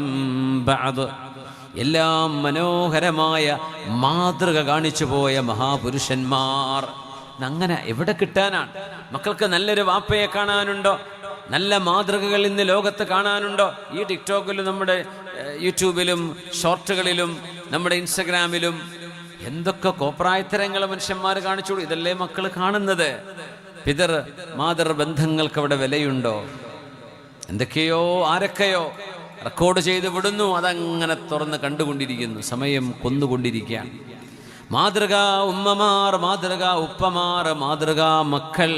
ബഅദ്. എല്ലാം മനോഹരമായ മാതൃക കാണിച്ചു പോയ മഹാപുരുഷന്മാർ. അങ്ങനെ എവിടെ കിട്ടാനാണ്? മക്കൾക്ക് നല്ലൊരു വാപ്പയെ കാണാനുണ്ടോ? നല്ല മാതൃകകൾ ഇന്ന് ലോകത്ത് കാണാനുണ്ടോ? ഈ ടിക്ടോക്കിലും നമ്മുടെ യൂട്യൂബിലും ഷോർട്ടുകളിലും നമ്മുടെ ഇൻസ്റ്റഗ്രാമിലും എന്തൊക്കെ കോപ്രായത്തരങ്ങൾ മനുഷ്യന്മാർ കാണിച്ചു. ഇതല്ലേ മക്കൾ കാണുന്നത്? പിതർ മാതൃ ബന്ധങ്ങൾക്ക് അവിടെ വിലയുണ്ടോ? എന്തൊക്കെയോ ആരൊക്കെയോ റെക്കോർഡ് ചെയ്ത് വിടുന്നു, അതങ്ങനെ തുറന്ന് കണ്ടുകൊണ്ടിരിക്കുന്നു. സമയം കൊന്നുകൊണ്ടിരിക്കുകയാണ്. മാതൃകാ ഉമ്മമാർ, മാതൃകാ ഉപ്പമാർ, മാതൃകാ മക്കൾ.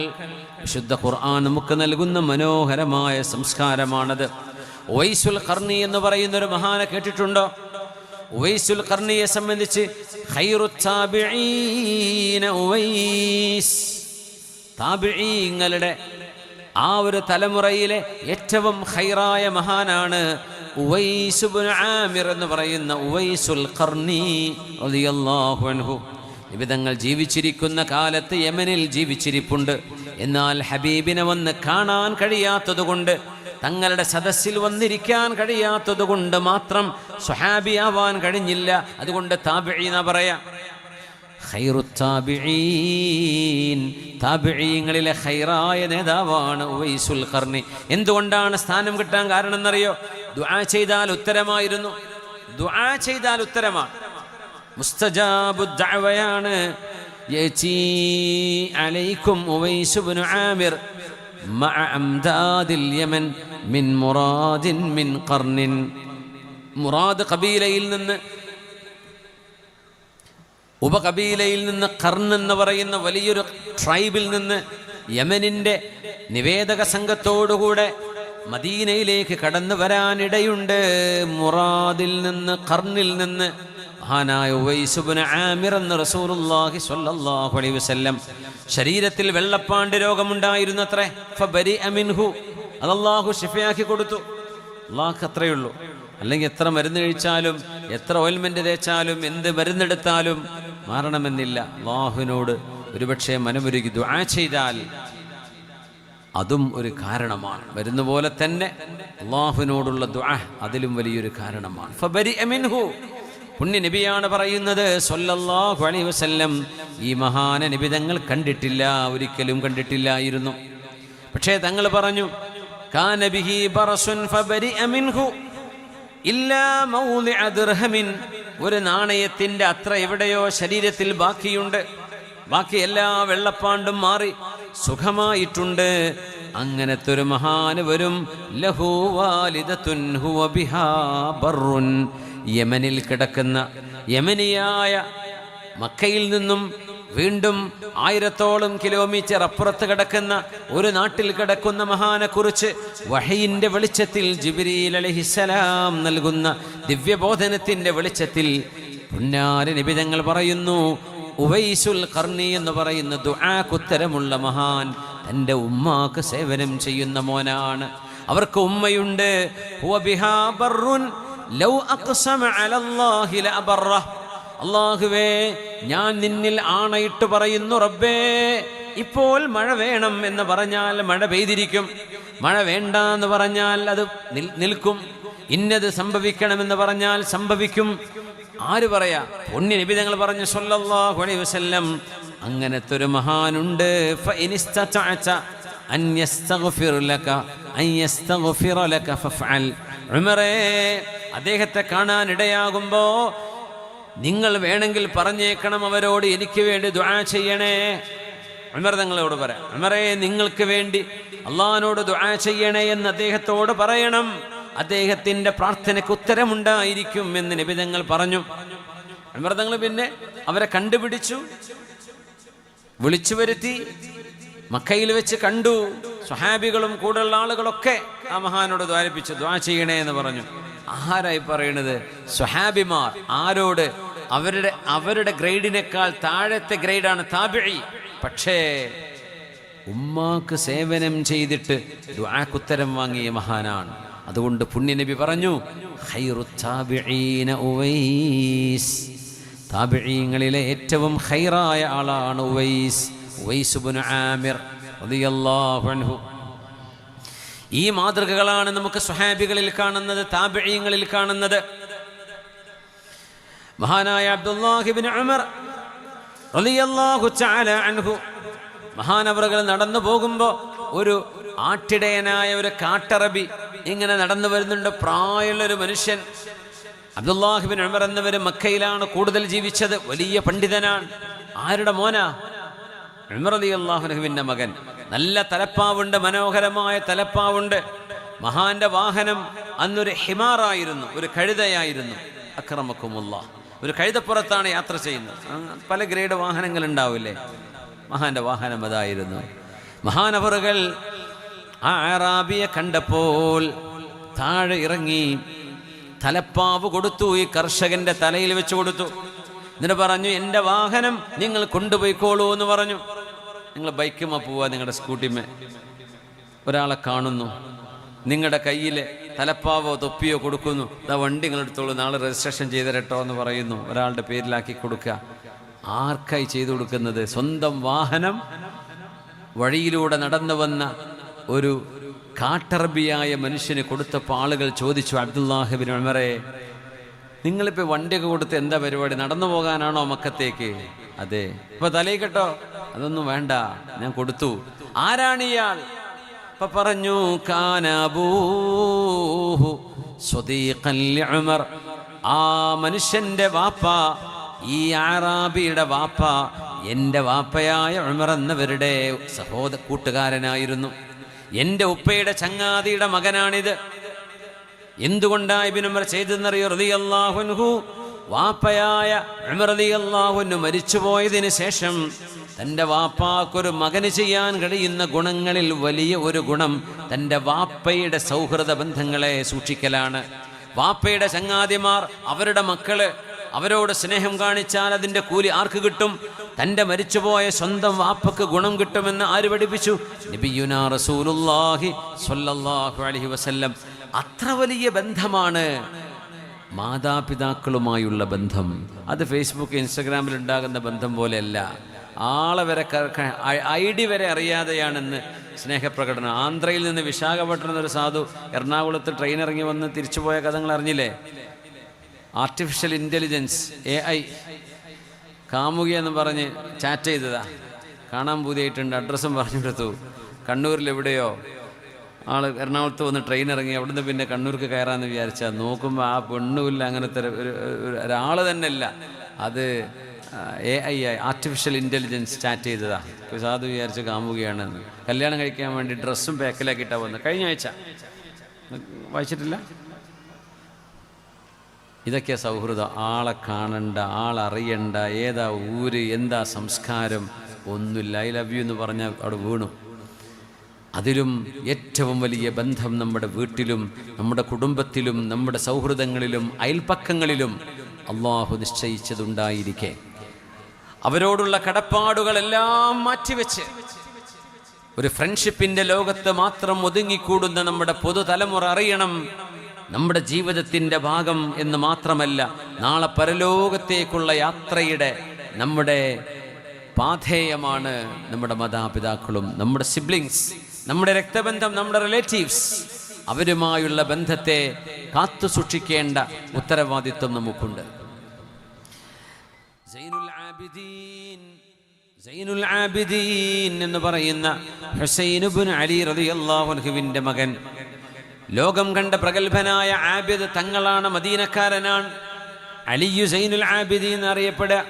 വിശുദ്ധ ഖുർആൻ നമുക്ക് നൽകുന്ന മനോഹരമായ സംസ്കാരമാണത്. ഉവൈസുൽ ഖർനി എന്ന് പറയുന്ന ഒരു മഹാനെ കേട്ടിട്ടുണ്ടോ? ഉവൈസുൽ ഖർനിയെ സംബന്ധിച്ച് ഖൈറുത് താബിഈന ഉവൈസ്, താബിഈങ്ങളുടെ ആ ഒരു തലമുറയിലെ ഏറ്റവും ഖൈറായ മഹാനാണ് ഉവൈസ് ഇബ്നു ആമിർ എന്ന് പറയുന്ന ഉവൈസുൽ ഖർനി റളിയല്ലാഹു അൻഹു. നിബിതങ്ങൾ ജീവിച്ചിരിക്കുന്ന കാലത്ത് യമനിൽ ജീവിച്ചിരിപ്പുണ്ട്. എന്നാൽ ഹബീബിനെ വന്ന് കാണാൻ കഴിയാത്തതുകൊണ്ട്, തങ്ങളുടെ സദസ്സിൽ വന്നിരിക്കാൻ കഴിയാത്തതുകൊണ്ട് മാത്രം സ്വഹാബിയാവാൻ കഴിഞ്ഞില്ല. അതുകൊണ്ട് താബിഈ എന്ന് പറയാം. ഖൈറുത് താബിഈൻ, താബിഈങ്ങളിലെ ഖൈറായ നേതാവാണ് ഉവൈസുൽ ഖർനി. എന്തുകൊണ്ടാണ് സ്ഥാനം കിട്ടാൻ കാരണം എന്നറിയോ? ദുആ ചെയ്താൽ ഉത്തരമായിരുന്നു. ദുആ ചെയ്താൽ ഉത്തരമാണ്. മുസ്തജാബു ദഅവയാണ്. യഅതി അലൈക്കും ഉവൈസ് ഇബ്നു ആമിർ മഅ അംദാദിൽ യമൻ മിൻ മുറാദിൻ മിൻ ഖർനിൻ. മുറാദ് ഖബീലയിൽ നിന്ന്, ഉപകബീലയിൽ നിന്ന്, ഖർൻ എന്ന് പറയുന്ന വലിയൊരു ട്രൈബിൽ നിന്ന് യമനിൻ്റെ നിവേദക സംഘത്തോടുകൂടെ മദീനയിലേക്ക് കടന്നു വരാനിടയുണ്ട്. മുറാദിൽ നിന്ന്, ഖർനിൽ നിന്ന് മഹാനായ ഉവൈസ് ഇബ്നു ആമിർ എന്ന റസൂലുള്ളാഹി സ്വല്ലല്ലാഹു അലൈഹി വസല്ലം. ശരീരത്തിൽ വെള്ളപ്പാണ്ട് രോഗമുണ്ടായിരുന്നത്രേ. ഫബരിഅ മിൻഹു, അത് അല്ലാഹു ശിഫയാക്കി കൊടുത്തു. അല്ലാഹു അത്രയേ ഉള്ളൂ. അല്ലെങ്കിൽ എത്ര മരുന്ന് കഴിച്ചാലും, എത്ര ഓയിൽമെന്റ് തേച്ചാലും, എന്ത് മരുന്നെടുത്താലും മാറണമെന്നില്ല. അല്ലാഹുവിനോട് ഒരുപക്ഷെ മനമുരുകി ദുആ ചെയ്താൽ അതും ഒരു കാരണമാണ്. മരുന്ന് പോലെ തന്നെ അല്ലാഹുവിനോടുള്ള ദുആ അതിലും വലിയൊരു കാരണമാണ്. ഫബരിഅ മിൻഹു, പുണ്യ നബിയാണ് പറയുന്നത് സ്വല്ലല്ലാഹു അലൈഹി വസല്ലം. ഈ മഹാന നബി തങ്ങൾ കണ്ടിട്ടില്ല, ഒരിക്കലും കണ്ടിട്ടില്ലായിരുന്നു. പക്ഷേ തങ്ങൾ പറഞ്ഞു കാന ബിഹി ബറസുൻ ഫബരിഅ മിൻഹു ഇല്ലാ മൗദിഅ ദിർഹമിൻ. ഒരു നാണയത്തിന്റെ അത്ര എവിടെയോ ശരീരത്തിൽ ബാക്കിയുണ്ട്. ബാക്കി എല്ലാ വെള്ളപ്പാണ്ടും മാറി സുഖമായിട്ടുണ്ട്. അങ്ങനത്തെ ഒരു മഹാന് വരും. ലഹു വാലിദത്തുൻ ഹുവ ബിഹാ ബർറുൻ. യമനിൽ കിടക്കുന്ന, യമനിയായ മക്കയിൽ നിന്നും വീണ്ടും 1000ഓളം കിലോമീറ്റർ അപ്പുറത്ത് കിടക്കുന്ന ഒരു നാട്ടിൽ കിടക്കുന്ന മഹാനെ കുറിച്ച് വഹയിന്റെ വെളിച്ചത്തിൽ, ജിബ്രീൽ അലൈഹിസ്സലാം നൽകുന്ന ദിവ്യബോധനത്തിന്റെ വെളിച്ചത്തിൽ പുന്നാര നബി തങ്ങൾ പറയുന്നു, ഉവൈസുൽ ഖർനി എന്ന് പറയുന്ന ദുആക്കുത്തരമുള്ള മഹാൻ തൻ്റെ ഉമ്മാക്ക് സേവനം ചെയ്യുന്ന മോനാണ്. അവർക്ക് ഉമ്മയുണ്ട്. ഹുവ ബിഹാ ബർറുൻ ലൗ അഖ്സമ അലല്ലാഹി ലഅബറഹ്. അല്ലാഹുവേ, ഞാൻ നിന്നിൽ ആണയിട്ട് പറയുന്നു റബ്ബേ, ഇപ്പോൾ മഴ വേണം എന്ന് പറഞ്ഞാൽ മഴ പെയ്തിരിക്കും. മഴ വേണ്ട എന്ന് പറഞ്ഞാൽ അത് നിൽക്കും. ഇന്നത് സംഭവിക്കണമെന്ന് പറഞ്ഞാൽ സംഭവിക്കും. ആര് പറയാ? പുണ്യ നബി തങ്ങൾ പറഞ്ഞു സ്വല്ലല്ലാഹു അലൈഹി വസല്ലം. അങ്ങനത്തെ ഒരു മഹാനുണ്ട്. ഫഇനിസ്തതഅത അൻ യസ്തഗ്ഫിർ ലക അൻ യസ്തഗ്ഫിറ ലക ഫഫഅൽ. ഉമറേ, അദ്ദേഹത്തെ കാണാൻ ഇടയാകുമ്പോ നിങ്ങൾ വേണമെങ്കിൽ പറഞ്ഞേക്കണം അവരോട് എനിക്ക് വേണ്ടി ദുആ ചെയ്യണേ. ഉമർ തങ്ങളോട് പറയാം, ഉമറേ നിങ്ങൾക്ക് വേണ്ടി അള്ളാഹിനോട് ദുആ ചെയ്യണേ എന്ന് അദ്ദേഹത്തോട് പറയണം. അദ്ദേഹത്തിന്റെ പ്രാർത്ഥനയ്ക്ക് ഉത്തരമുണ്ടായിരിക്കും എന്ന് നബി തങ്ങൾ പറഞ്ഞു. ഉമർ തങ്ങൾ പിന്നെ അവരെ കണ്ടുപിടിച്ചു, വിളിച്ചു വരുത്തി, മക്കയിൽ വെച്ച് കണ്ടു. സ്വഹാബികളും കൂടെയുള്ള ആളുകളൊക്കെ ആ മഹാനോട് ദ്വാരിപ്പിച്ചു, ദുആ ചെയ്യണേ എന്ന് പറഞ്ഞു. ആരായി പറയണത്? സ്വഹാബിമാർ. ആരോട്? അവരുടെ ഗ്രേഡിനേക്കാൾ താഴത്തെ ഗ്രേഡാണ് താബിഈ. പക്ഷേ ഉമ്മാക്ക് സേവനം ചെയ്തിട്ട് ദുആക്ക് ഉത്തരം വാങ്ങിയ മഹാനാണ്. അതുകൊണ്ട് പുണ്യനബി പറഞ്ഞു, ഖൈറുത് താബിഈന ഉവൈസ്. താബിഈങ്ങളിലെ ഏറ്റവും ഖൈറായ ആളാണ് ഉവൈസ് ഇബ്നു ആമിർ റളിയല്ലാഹു അൻഹു. ഈ മാതൃകകളാണ് നമുക്ക് സ്വഹാബികളിൽ കാണുന്നത്, താബിഈങ്ങളിൽ കാണുന്നത്. മഹാനായ അബ്ദുല്ലാഹി ഇബ്നു ഉമർ റളിയല്ലാഹു തആല അൻഹു മഹാനവറുകൾ നടന്നു പോകുമ്പോൾ ഒരു ആട്ടിടയനായ ഒരു കാട്ടറബി ഇങ്ങനെ നടന്നു വരുന്നുണ്ട്. പ്രായമുള്ളൊരു മനുഷ്യൻ. അബ്ദുല്ലാഹി ഇബ്നു ഉമർ എന്നവർ മക്കയിലാണ് കൂടുതൽ ജീവിച്ചത്. വലിയ പണ്ഡിതനാണ്. ആരുടെ മോനാ? ഉമർ റളിയല്ലാഹു അൻഹുവിന്റെ മകൻ. നല്ല തലപ്പാവുണ്ട്, മനോഹരമായ തലപ്പാവുണ്ട്. മഹാന്റെ വാഹനം അന്നൊരു ഹിമാറായിരുന്നു, ഒരു കഴുതയായിരുന്നു. അക്രമക്കുമുല്ലാഹ്, ഒരു കഴുതപ്പുറത്താണ് യാത്ര ചെയ്യുന്നത്. പല ഗ്രേഡ് വാഹനങ്ങൾ ഉണ്ടാവില്ലേ, മഹാന്റെ വാഹനം അതായിരുന്നു. മഹാനവറുകൾ ആ അറാബിയെ കണ്ടപ്പോൾ താഴെ ഇറങ്ങി തലപ്പാവ് കൊടുത്തു. ഈ കർഷകന്റെ തലയിൽ വെച്ച് കൊടുത്തു. എന്നിട്ട് പറഞ്ഞു, എൻ്റെ വാഹനം നിങ്ങൾ കൊണ്ടുപോയിക്കോളൂ എന്ന് പറഞ്ഞു. നിങ്ങൾ ബൈക്കുമ്മ പോവാ, നിങ്ങളുടെ സ്കൂട്ടിമ്മ ഒരാളെ കാണുന്നു, നിങ്ങളുടെ കയ്യിൽ തലപ്പാവോ തൊപ്പിയോ കൊടുക്കുന്നു, ഇതാ വണ്ടി നിങ്ങളെടുത്തോളൂ, നാളെ രജിസ്ട്രേഷൻ ചെയ്ത് തരട്ടോ എന്ന് പറയുന്നു. ഒരാളുടെ പേരിലാക്കി കൊടുക്കുക. ആർക്കായി ചെയ്തു കൊടുക്കുന്നത്? സ്വന്തം വാഹനം വഴിയിലൂടെ നടന്നു വന്ന ഒരു കാട്ടറബിയായ മനുഷ്യന് കൊടുത്തപ്പോൾ ആളുകൾ ചോദിച്ചു, അബ്ദുല്ലാഹി ഇബ്നു ഉമറേ, നിങ്ങളിപ്പോൾ വണ്ടിയൊക്കെ കൊടുത്ത് എന്താ പരിപാടി? നടന്നു പോകാനാണോ മക്കത്തേക്ക്? അതെ. ഇപ്പൊ തലയിൽ കേട്ടോ? അതൊന്നും വേണ്ട, ഞാൻ കൊടുത്തു. ആരാണ് ഇയാൾ? ഇപ്പൊ പറഞ്ഞു, കാനബൂഹു സ്വദീഖൻ ലിഉമർ. ആ മനുഷ്യന്റെ വാപ്പ, ഈ അറാബിയുടെ വാപ്പ എൻ്റെ വാപ്പയായ ഉമർ എന്നവരുടെ കൂട്ടുകാരനായിരുന്നു. എൻ്റെ ഉപ്പയുടെ ചങ്ങാതിയുടെ മകനാണിത്. എന്തുകൊണ്ടാ ഇബ്നു ഉമർ ചെയ്തെന്നറിയോ? റളിയല്ലാഹു അൻഹു വാപ്പയായ ഉമർ റളിയല്ലാഹു അൻഹു മരിച്ചുപോയതിന് ശേഷം തൻ്റെ വാപ്പാക്കൊരു മകന് ചെയ്യാൻ കഴിയുന്ന ഗുണങ്ങളിൽ വലിയ ഒരു ഗുണം തൻ്റെ വാപ്പയുടെ സൗഹൃദ ബന്ധങ്ങളെ സൂക്ഷിക്കലാണ്. വാപ്പയുടെ ചങ്ങാതിമാർ, അവരുടെ മക്കള് അവരോട് സ്നേഹം കാണിച്ചാൽ അതിൻ്റെ കൂലി ആർക്ക് കിട്ടും? തൻ്റെ മരിച്ചുപോയ സ്വന്തം വാപ്പക്ക് ഗുണം കിട്ടുമെന്ന് ആര് പഠിപ്പിച്ചു? നബിയുനാ റസൂലുള്ളാഹി സ്വല്ലല്ലാഹു അലൈഹി വസല്ലം. അത്ര വലിയ ബന്ധമാണ് മാതാപിതാക്കളുമായുള്ള ബന്ധം. അത് ഫേസ്ബുക്ക് ഇൻസ്റ്റഗ്രാമിൽ ഉണ്ടാകുന്ന ബന്ധം പോലെയല്ല. ആളെ വരെ ID വരെ അറിയാതെയാണെന്ന് സ്നേഹപ്രകടനം. ആന്ധ്രയിൽ നിന്ന് വിശാഖപട്ടണം എന്നൊരു സാധു എറണാകുളത്ത് ട്രെയിൻ ഇറങ്ങി വന്ന് തിരിച്ചുപോയ കഥകൾ അറിഞ്ഞില്ലേ? ആർട്ടിഫിഷ്യൽ ഇൻ്റലിജൻസ് AI കാമുകി എന്ന് പറഞ്ഞ് ചാറ്റ് ചെയ്തതാ. കാണാൻ പൂതിയായിട്ടുണ്ട്. അഡ്രസ്സും പറഞ്ഞു കൊടുത്തു. കണ്ണൂരിൽ എവിടെയോ ആൾ എറണാകുളത്ത് വന്ന് ട്രെയിൻ ഇറങ്ങി. അവിടുന്ന് പിന്നെ കണ്ണൂർക്ക് കയറാമെന്ന് വിചാരിച്ചാൽ നോക്കുമ്പോൾ ആ പെണ്ണുമില്ല, അങ്ങനത്തെ ഒരാൾ തന്നെ ഇല്ല. അത് AI ആർട്ടിഫിഷ്യൽ ഇൻ്റലിജൻസ് ചാറ്റ് ചെയ്തതാ. സാധു വിചാരിച്ച് കാമുകയാണെന്ന്. കല്യാണം കഴിക്കാൻ വേണ്ടി ഡ്രസ്സും പാക്കിലാക്കിയിട്ടാണ് വന്നത്. കഴിഞ്ഞ ആഴ്ച വായിച്ചിട്ടില്ല? ഇതൊക്കെ സൗഹൃദം. ആളെ കാണണ്ട, ആളറിയണ്ട, ഏതാ ഊര്, എന്താ സംസ്കാരം, ഒന്നുമില്ല. ഐ ലവ് യു എന്ന് പറഞ്ഞാൽ അവിടെ വീണു. അതിലും ഏറ്റവും വലിയ ബന്ധം നമ്മുടെ വീട്ടിലും നമ്മുടെ കുടുംബത്തിലും നമ്മുടെ സൗഹൃദങ്ങളിലും അയൽപ്പക്കങ്ങളിലും അള്ളാഹു നിശ്ചയിച്ചതുണ്ടായിരിക്കെ അവരോടുള്ള കടപ്പാടുകളെല്ലാം മാറ്റിവെച്ച് ഒരു ഫ്രണ്ട്ഷിപ്പിൻ്റെ ലോകത്ത് മാത്രം ഒതുങ്ങിക്കൂടുന്ന നമ്മുടെ പുതുതലമുറ അറിയണം, നമ്മുടെ ജീവിതത്തിൻ്റെ ഭാഗം എന്ന് മാത്രമല്ല, നാളെ പരലോകത്തേക്കുള്ള യാത്രയുടെ നമ്മുടെ പാഥേയമാണ് നമ്മുടെ മാതാപിതാക്കളും നമ്മുടെ സിബ്ലിങ്സ്, നമ്മുടെ രക്തബന്ധം, നമ്മുടെ റിലേറ്റീവ്സ്. അവരുമായുള്ള ബന്ധത്തെ കാത്തു സൂക്ഷിക്കേണ്ട ഉത്തരവാദിത്വം നമുക്കുണ്ട്. സൈനുൽ ആബിദീൻ എന്ന് പറയുന്ന ഹുസൈൻ ഇബ്നു അലി റളിയല്ലാഹു അൻഹുവിന്റെ മകൻ, ലോകം കണ്ട പ്രഗത്ഭനായ ആബിദ് തങ്ങളാണ്, മദീനക്കാരനാണ്. അലി സൈനുൽ ആബിദീൻ എന്നറിയപ്പെടുക.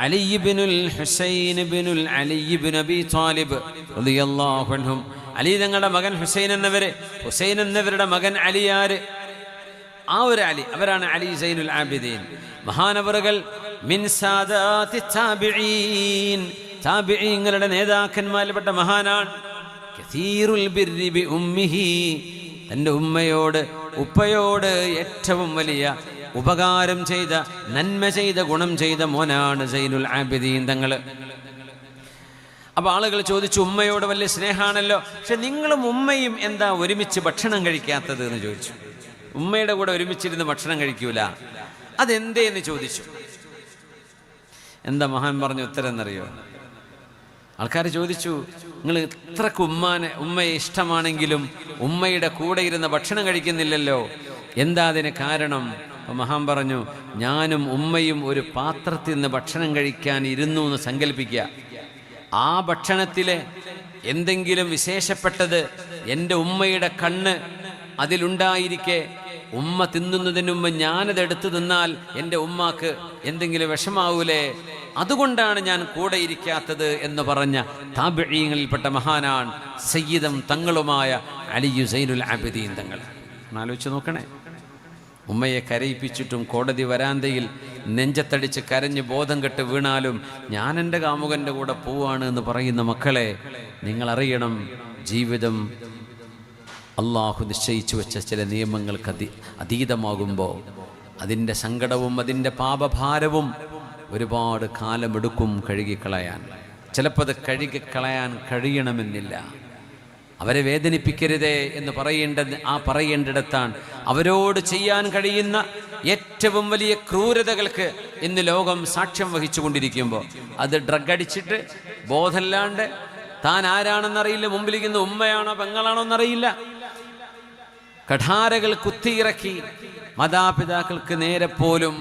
അലി ഇബ്നുൽ ഹുസൈൻ ഇബ്നുൽ അലി ഇബ്നു അബീ ത്വാലിബ് റളിയല്ലാഹു അൻഹും. അലി തങ്ങളുടെ മകൻ ഹുസൈൻ എന്നവര്, ഹുസൈൻ എന്നവരുടെ മകൻ അലിയാര്, ആ ഒരു അലി, അവരാണ് അലി സൈനുൽ ആബിദീൻ. മഹാനവറുകൾ മിൻ സാദാത്തി താബിഈൻ, താബിഈങ്ങളുടെ നേതാക്കന്മാരിൽപ്പെട്ട മഹാനാണ്. കസീറുൽ ബിർരി ബി ഉമ്മിഹി, തൻ്റെ ഉമ്മയോട് ഉപ്പയോട് ഏറ്റവും വലിയ ഉപകാരം ചെയ്ത, നന്മ ചെയ്ത, ഗുണം ചെയ്ത മോനാണ് സൈനുൽ ആബിദീൻ തങ്ങള്. അപ്പൊ ആളുകൾ ചോദിച്ചു, ഉമ്മയോട് വലിയ സ്നേഹമാണല്ലോ, പക്ഷെ നിങ്ങളും ഉമ്മയും എന്താ ഒരുമിച്ച് ഭക്ഷണം കഴിക്കാത്തത് എന്ന് ചോദിച്ചു. ഉമ്മയുടെ കൂടെ ഒരുമിച്ചിരുന്ന് ഭക്ഷണം കഴിക്കൂല, അതെന്തേന്ന് ചോദിച്ചു. എന്താ മഹാൻ പറഞ്ഞ ഉത്തരം എന്നറിയോ? ആൾക്കാർ ചോദിച്ചു, നിങ്ങൾ ഇത്രക്ക് ഉമ്മയെ ഇഷ്ടമാണെങ്കിലും ഉമ്മയുടെ കൂടെ ഇരുന്ന് ഭക്ഷണം കഴിക്കുന്നില്ലല്ലോ, എന്താ അതിന് കാരണം? മഹാൻ പറഞ്ഞു, ഞാനും ഉമ്മയും ഒരു പാത്രത്തിൽ നിന്ന് ഭക്ഷണം കഴിക്കാൻ ഇരുന്നു എന്ന് സങ്കല്പിക്കുക. ആ ഭക്ഷണത്തിലെ എന്തെങ്കിലും വിശേഷപ്പെട്ടത് എൻ്റെ ഉമ്മയുടെ കണ്ണ് അതിലുണ്ടായിരിക്കെ ഉമ്മ തിന്നുന്നതിന് മുമ്പ് ഞാനത് എടുത്തു തിന്നാൽ എൻ്റെ ഉമ്മാക്ക് എന്തെങ്കിലും വിഷമാവൂലേ, അതുകൊണ്ടാണ് ഞാൻ കൂടെ ഇരിക്കാത്തത് എന്ന് പറഞ്ഞ താബിഈങ്ങളിൽപ്പെട്ട മഹാനാണ് സയ്യിദും തങ്ങളുമായ അലി സൈനുൽ ആബിദീൻ തങ്ങൾ. ആലോചിച്ച് നോക്കണേ, ഉമ്മയെ കരയിപ്പിച്ചിട്ടും കോടതി വരാന്തയിൽ നെഞ്ചത്തടിച്ച് കരഞ്ഞ് ബോധം കെട്ട് വീണാലും ഞാൻ എൻ്റെ കാമുകൻ്റെ കൂടെ പോവാണ് എന്ന് പറയുന്ന മക്കളെ, നിങ്ങളറിയണം, ജീവിതം അള്ളാഹു നിശ്ചയിച്ചു വെച്ച ചില നിയമങ്ങൾക്ക് അതീതമാകുമ്പോൾ അതിൻ്റെ സങ്കടവും അതിൻ്റെ പാപഭാരവും ഒരുപാട് കാലമെടുക്കും കഴുകിക്കളയാൻ. ചിലപ്പോൾ അത് കഴുകിക്കളയാൻ കഴിയണമെന്നില്ല. അവരെ വേദനിപ്പിക്കരുതേ എന്ന് പറയേണ്ടിടത്താണ് അവരോട് ചെയ്യാൻ കഴിയുന്ന ഏറ്റവും വലിയ ക്രൂരതകൾക്ക് ഇന്ന് ലോകം സാക്ഷ്യം വഹിച്ചു കൊണ്ടിരിക്കുമ്പോൾ, അത് ഡ്രഗ് അടിച്ചിട്ട് ബോധമില്ലാണ്ട് താൻ ആരാണെന്നറിയില്ല, മുമ്പിലിരിക്കുന്ന ഉമ്മയാണോ പെങ്ങളാണോ എന്നറിയില്ല, കഠാരകൾ കുത്തിയിറക്കി മാതാപിതാക്കൾക്ക് നേരെ പോലും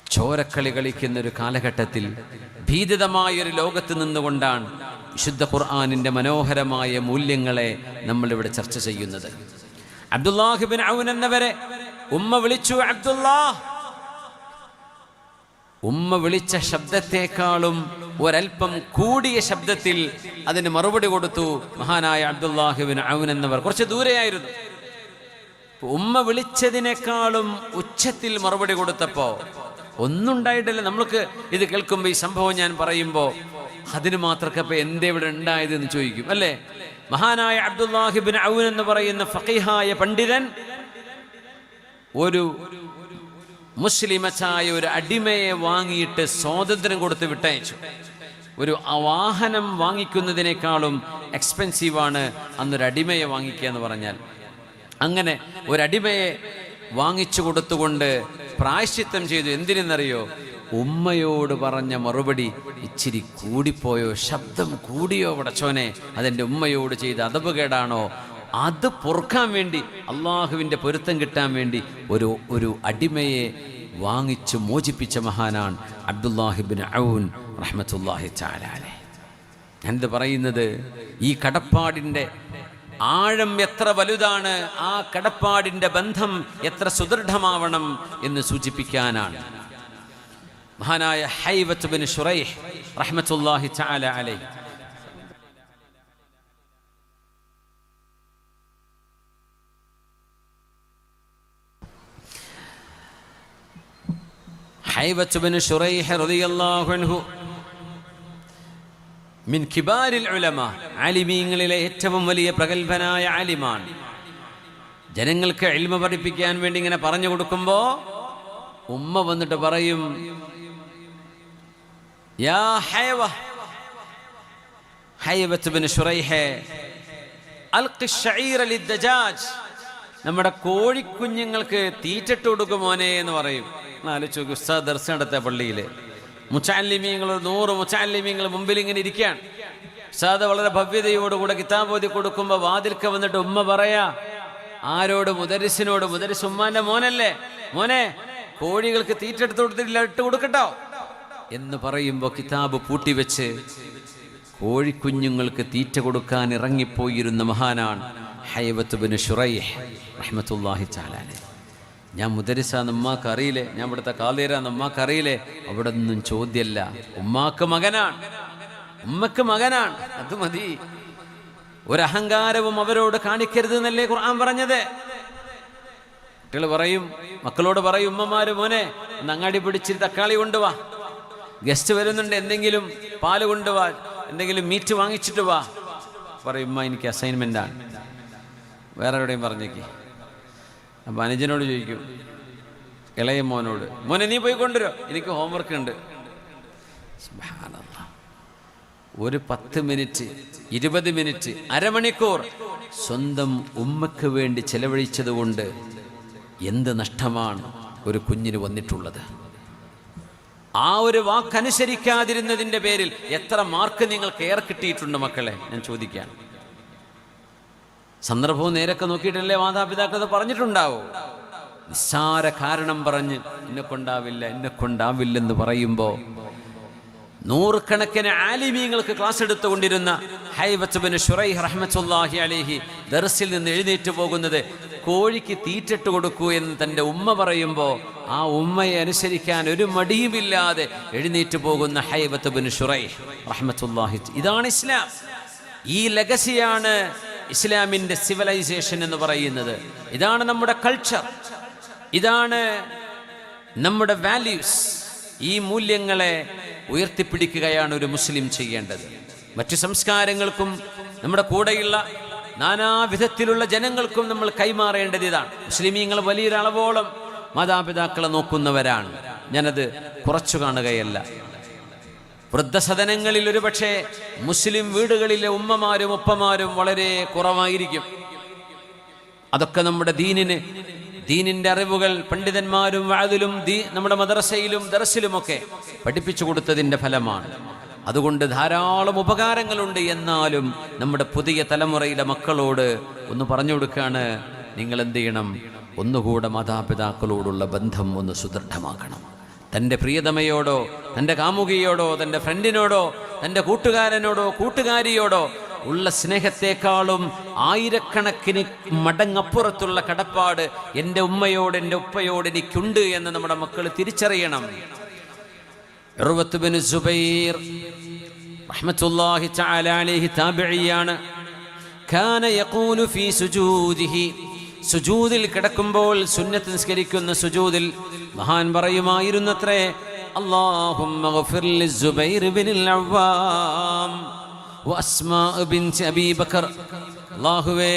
ചോരക്കളി കളിക്കുന്ന ഒരു കാലഘട്ടത്തിൽ ഭീതിതമായൊരു ലോകത്ത് നിന്നുകൊണ്ടാണ് വിശുദ്ധ ഖുർആനിൻ്റെ മനോഹരമായ മൂല്യങ്ങളെ നമ്മളിവിടെ ചർച്ച ചെയ്യുന്നത്. അബ്ദുല്ലാഹ് ഇബ്നു ഔൻ എന്നവരെ ഉമ്മ വിളിച്ചു, അബ്ദുല്ലാഹ്. ഉമ്മ വിളിച്ച ശബ്ദത്തെക്കാളും ഒരൽപ്പം കൂടിയ ശബ്ദത്തിൽ അതിന് മറുപടി കൊടുത്തു മഹാനായ അബ്ദുല്ലാഹ് ഇബ്നു ഔൻ എന്നവർ. കുറച്ച് ദൂരെയായിരുന്നു. ഉമ്മ വിളിച്ചതിനേക്കാളും ഉച്ചത്തിൽ മറുപടി കൊടുത്തപ്പോ ഒന്നും ഉണ്ടായിട്ടില്ല. നമ്മൾക്ക് ഇത് കേൾക്കുമ്പോൾ, ഈ സംഭവം ഞാൻ പറയുമ്പോൾ അതിന് മാത്രക്കപ്പോൾ എന്തേ ഇവിടെ ഉണ്ടായത് എന്ന് ചോദിക്കും, അല്ലേ? മഹാനായ അബ്ദുല്ലാഹ് ഇബ്നു ഔൻ എന്ന് പറയുന്ന ഫഖീഹായ പണ്ഡിതൻ ഒരു മുസ്ലിമച്ചായ ഒരു അടിമയെ വാങ്ങിയിട്ട് സ്വാതന്ത്ര്യം കൊടുത്ത് വിട്ടയച്ചു. ഒരു വാഹനം വാങ്ങിക്കുന്നതിനേക്കാളും എക്സ്പെൻസീവാണ് അന്നൊരു അടിമയെ വാങ്ങിക്കുക എന്ന് പറഞ്ഞാൽ. അങ്ങനെ ഒരടിമയെ വാങ്ങിച്ചു കൊടുത്തുകൊണ്ട് പ്രായശ്ചിത്തം ചെയ്തു. എന്തിനെന്നറിയോ? ഉമ്മയോട് പറഞ്ഞ മറുപടി ഇച്ചിരി കൂടിപ്പോയോ, ശബ്ദം കൂടിയോ പടച്ചോനെ, അതെൻ്റെ ഉമ്മയോട് ചെയ്ത അതപകേടാണോ, അത് പൊറുക്കാൻ വേണ്ടി, അള്ളാഹുവിൻ്റെ പൊരുത്തം കിട്ടാൻ വേണ്ടി ഒരു അടിമയെ വാങ്ങിച്ചു മോചിപ്പിച്ച മഹാനാണ് അബ്ദുല്ലാഹ് ഇബ്നു ഔൻ റഹ്മത്തുള്ളാഹി തആല അലൈഹി. ഞാനിത് പറയുന്നത് ഈ കടപ്പാടിൻ്റെ ആഴം എത്ര വലുതാണ്, ആ കടപ്പാടിൻ്റെ ബന്ധം എത്ര സുദൃഢമാവണം എന്ന് സൂചിപ്പിക്കാനാണ്. മഹാനായ ഹൈവത്ത് ബിൻ ശുറൈഹ് റഹ്മത്തുള്ളാഹി തആല അലൈഹി ഹൈവത്ത് ബിൻ ശുറൈഹ് റളിയല്ലാഹു അൻഹു മിൻ കിബാരിൽ ഉലമ, ആലിമീങ്ങളിലെ ഏറ്റവും വലിയ പ്രഗത്ഭനായ ആലിമാണ്. ജനങ്ങൾക്ക് ഇൽമ പഠിപ്പിക്കാൻ വേണ്ടി ഇങ്ങനെ പറഞ്ഞു കൊടുക്കുമ്പോൾ ഉമ്മ വന്നിട്ട് പറയും, യാ ഹൈവത്ത് ബിൻ ശുറൈഹ് അൽഖി ശഈറ ലിദ്ദജാജ്, നമ്മുടെ കോഴിക്കുഞ്ഞുങ്ങൾക്ക് തീറ്റിട്ട് കൊടുക്കും മോനെ എന്ന് പറയും. ആലോചിച്ച് നോക്കി, ഉസ്താദ് ദർസ് നടത്ത പള്ളിയിൽ മുത്തഅല്ലിമീങ്ങൾ 100 മുത്തഅല്ലിമീങ്ങൾ മുമ്പിൽ ഇങ്ങനെ ഇരിക്കുകയാണ്. ഉസ്താദ് വളരെ ഭവ്യതയോടുകൂടെ കിതാബ് ഓതി കൊടുക്കുമ്പോൾ വാതിൽക്ക വന്നിട്ട് ഉമ്മ പറയാ, ആരോട്? മുദരിസിനോട്. മുദരിസ് ഉമ്മാന്റെ മോനല്ലേ, മോനെ കോഴികൾക്ക് തീറ്റെടുത്ത് കൊടുത്തിട്ടില്ല, ഇട്ട് കൊടുക്കട്ടോ. എന്ന് പറയുമ്പോൾ കിതാബ് പൂട്ടിവെച്ച് കോഴിക്കുഞ്ഞുങ്ങൾക്ക് തീറ്റ കൊടുക്കാൻ ഇറങ്ങിപ്പോയിരുന്ന മഹാനാണ് ഹൈവത്ത് ബിൻ ശുറൈഹ് റഹ്മത്തുള്ളാഹി തആല അലൈഹി. ഞാൻ മുദരിസാന്ന് ഉമ്മാക്ക് അറിയില്ലേ, ഞാൻ ഇവിടുത്തെ കാതീരാന്ന് ഉമ്മാക്ക് അറിയില്ലേ, അവിടെ ഒന്നും ചോദ്യമല്ല. ഉമ്മാക്ക് മകനാണ്, ഉമ്മക്ക് മകനാണ്, അത് മതി. ഒരഹങ്കാരവും അവരോട് കാണിക്കരുത് എന്നല്ലേ ഖുർആൻ പറഞ്ഞത്. കുട്ടികൾ പറയും, മക്കളോട് പറയും, ഉമ്മമാര് മോനെ ഒന്ന് അങ്ങാടി പിടിച്ചിട്ട് തക്കാളി കൊണ്ടുവാ, ഗസ്റ്റ് വരുന്നുണ്ട്, എന്തെങ്കിലും പാല് കൊണ്ടുവാ, എന്തെങ്കിലും മീറ്റ് വാങ്ങിച്ചിട്ട് വാ. പറയും ഉമ്മ എനിക്ക് അസൈൻമെൻ്റാണ്, വേറെ എവിടെയും പറഞ്ഞേക്ക്. അപ്പം അനുജനോട് ചോദിക്കും, ഇളയ മോനോട്, മോനെ നീ പോയി കൊണ്ടുവരോ, എനിക്ക് ഹോംവർക്ക് ഉണ്ട്. സുബ്ഹാനല്ലാഹ്. ഒരു 10 മിനിറ്റ് 20 മിനിറ്റ് അരമണിക്കൂർ സ്വന്തം ഉമ്മക്ക് വേണ്ടി ചെലവഴിച്ചത് കൊണ്ട് എന്ത് നഷ്ടമാണ് ഒരു കുഞ്ഞിന് വന്നിട്ടുള്ളത്. ആ ഒരു വാക്കനുസരിക്കാതിരുന്നതിൻ്റെ പേരിൽ എത്ര മാർക്ക് നിങ്ങൾക്ക് ഏറെ കിട്ടിയിട്ടുണ്ട് മക്കളെ, ഞാൻ ചോദിക്കാൻ. സന്ദർഭവും നേരൊക്കെ നോക്കിയിട്ടല്ലേ മാതാപിതാക്കൾ പറഞ്ഞിട്ടുണ്ടാവോ? നിസ്സാര കാരണം പറഞ്ഞ് എന്നെ കൊണ്ടാവില്ലെന്ന് പറയുമ്പോൾ നൂറുകണക്കിന് ആലിമീങ്ങൾക്ക് ക്ലാസ് എടുത്തുകൊണ്ടിരുന്ന ഹൈവത്ത് ബിൻ ശുറൈഹ് റഹ്മത്തുള്ളാഹി അലൈഹി ദർസിൽ നിന്ന് എഴുന്നേറ്റ് പോകുന്നത് കോഴിക്ക് തീറ്റിട്ട് കൊടുക്കൂ എന്ന് തൻ്റെ ഉമ്മ പറയുമ്പോൾ ആ ഉമ്മയെ അനുസരിക്കാൻ ഒരു മടിയുമില്ലാതെ എഴുന്നേറ്റ് പോകുന്ന ഹൈവത്ത് ബിൻ ശുറൈഹ് റഹ്മത്തുള്ളാഹി. ഇതാണ് ഇസ്ലാം. ഈ ലെഗസിയാണ് ഇസ്ലാമിൻ്റെ സിവിലൈസേഷൻ എന്ന് പറയുന്നത്. ഇതാണ് നമ്മുടെ കൾച്ചർ, ഇതാണ് നമ്മുടെ വാല്യൂസ്. ഈ മൂല്യങ്ങളെ ഉയർത്തിപ്പിടിക്കുകയാണ് ഒരു മുസ്ലിം ചെയ്യേണ്ടത്. മറ്റു സംസ്കാരങ്ങൾക്കും നമ്മുടെ കൂടെയുള്ള നാനാവിധത്തിലുള്ള ജനങ്ങൾക്കും നമ്മൾ കൈമാറേണ്ടത് ഇതാണ്. മുസ്ലിമീങ്ങൾ വലിയൊരളവോളം മാതാപിതാക്കളെ നോക്കുന്നവരാണ്. ഞാനത് കുറച്ചു കാണുകയല്ല. വൃദ്ധസദനങ്ങളിൽ ഒരുപക്ഷെ മുസ്ലിം വീടുകളിലെ ഉമ്മമാരും ഉപ്പമാരും വളരെ കുറവായിരിക്കും. അതൊക്കെ നമ്മുടെ ദീനിന്റെ അറിവുകൾ പണ്ഡിതന്മാരും വാതിലും നമ്മുടെ മദ്രസയിലും ദർസിലുമൊക്കെ പഠിപ്പിച്ചു കൊടുത്തതിൻ്റെ ഫലമാണ്. അതുകൊണ്ട് ധാരാളം ഉപകാരങ്ങളുണ്ട്. എന്നാലും നമ്മുടെ പുതിയ തലമുറയിലെ മക്കളോട് ഒന്ന് പറഞ്ഞു കൊടുക്കുകയാണ്, നിങ്ങൾ എന്ത് ചെയ്യണം, ഒന്നുകൂടെ മാതാപിതാക്കളോടുള്ള ബന്ധം ഒന്ന് സുദൃഢമാക്കണം. തൻ്റെ പ്രിയതമയോടോ തൻ്റെ കാമുകിയോടോ തൻ്റെ ഫ്രണ്ടിനോടോ തൻ്റെ കൂട്ടുകാരനോടോ കൂട്ടുകാരിയോടോ ഉള്ള സ്നേഹത്തെക്കാളും ആയിരക്കണക്കിന് മടങ്ങപ്പുറത്തുള്ള കടപ്പാട് എൻ്റെ ഉമ്മയോട് എൻ്റെ ഉപ്പയോട് എനിക്കുണ്ട് എന്ന് നമ്മുടെ മക്കൾ തിരിച്ചറിയണം. ഉർവത്ത് ബിൻ സുബൈർ റഹ്മത്തുള്ളാഹി തആല അലൈഹി താബിഇയാണ്. കാന യഖൂലു ഫീ സുജൂദിഹി, സുജൂദിൽ കിടക്കുമ്പോൾ സുന്നത്ത് നിസ്കരിക്കുന്ന സുജൂദിൽ മഹാൻ പറയുമായിരുന്നത്രേ, അല്ലാഹുമ്മ ഗഫിർ ലിസുബൈർ ബിനിൽ അവ്വാം വഅസ്മാ ബിൻത് അബീ ബക്കർ. അല്ലാഹുവേ,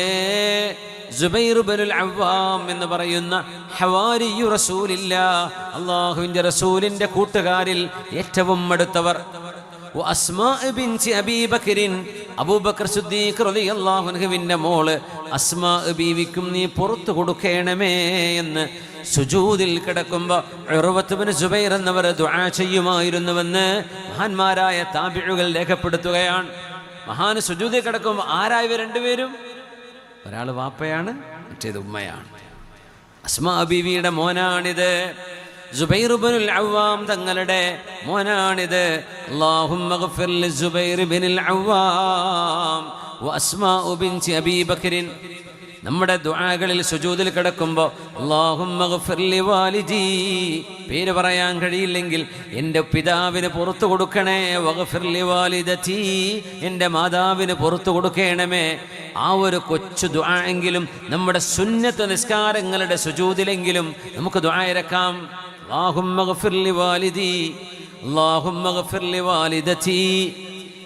സുബൈർ ബിനുൽ അവ്വാം എന്ന് പറയുന്ന ഹവാരിയു റസൂലില്ലാഹ്, അല്ലാഹുവിൻ്റെ റസൂലിൻ്റെ കൂട്ടുകാരിൽ ഏറ്റവും അടുത്തവർ. വഅസ്മാ ബിൻത് അബീ ബക്കറിൻ, അബൂബക്കർ സിദ്ദീഖ് റളിയല്ലാഹു അൻഹുവിൻ്റെ മോള് അസ്മാ ബീവിക്കും നീ പുറത്തു കൊടുക്കണമേ എന്ന് സുജൂദിൽ കിടക്കുമ്പോൾ ഉർവത്ത് ബിൻ സുബൈർ എന്നവർ ദുആ ചെയ്യുമായിരുന്നുവെന്ന് മഹാന്മാരായ താബിഉകൾ രേഖപ്പെടുത്തുകയാണ്. മഹാന് സുജൂദിൽ കിടക്കുമ്പോൾ ആരായവർ രണ്ടുപേരും? ഒരാൾ വാപ്പയാണ്, മറ്റേത് ഉമ്മയാണ്. അസ്മാ ബീവിയുടെ മോനാണിത്, സുബൈർ ബിനുൽ അവ്വാം തങ്ങളുടെ മോനാണിത്. അല്ലാഹുമ്മ ഗഫിർ ലിസുബൈർ ബിനുൽ അവ്വാം വഅസ്മാ ബിൻത് അബീ ബക്കറിൻ. നമ്മുടെ ദുആകളിൽ സുജൂദിൽ കിടക്കുമ്പോൾ അല്ലാഹുമ്മ ഗഫിർ ലിവാലിദി, പേര് പറയാൻ കഴിയില്ലെങ്കിൽ എൻ്റെ പിതാവിന് പുറത്തു കൊടുക്കണേ, വഗഫിർ ലിവാലിദതി, എൻ്റെ മാതാവിന് പുറത്തു കൊടുക്കണമേ. ആ ഒരു കൊച്ചു ദുആ എങ്കിലും നമ്മുടെ സുന്നത്ത് നിസ്കാരങ്ങളുടെ സുജൂദിലെങ്കിലും നമുക്ക് ദുആ ഇറക്കാം. അല്ലാഹുമ്മ ഗഫിർ ലിവാലിദി, അല്ലാഹുമ്മ ഗഫിർ ലിവാലിദതി.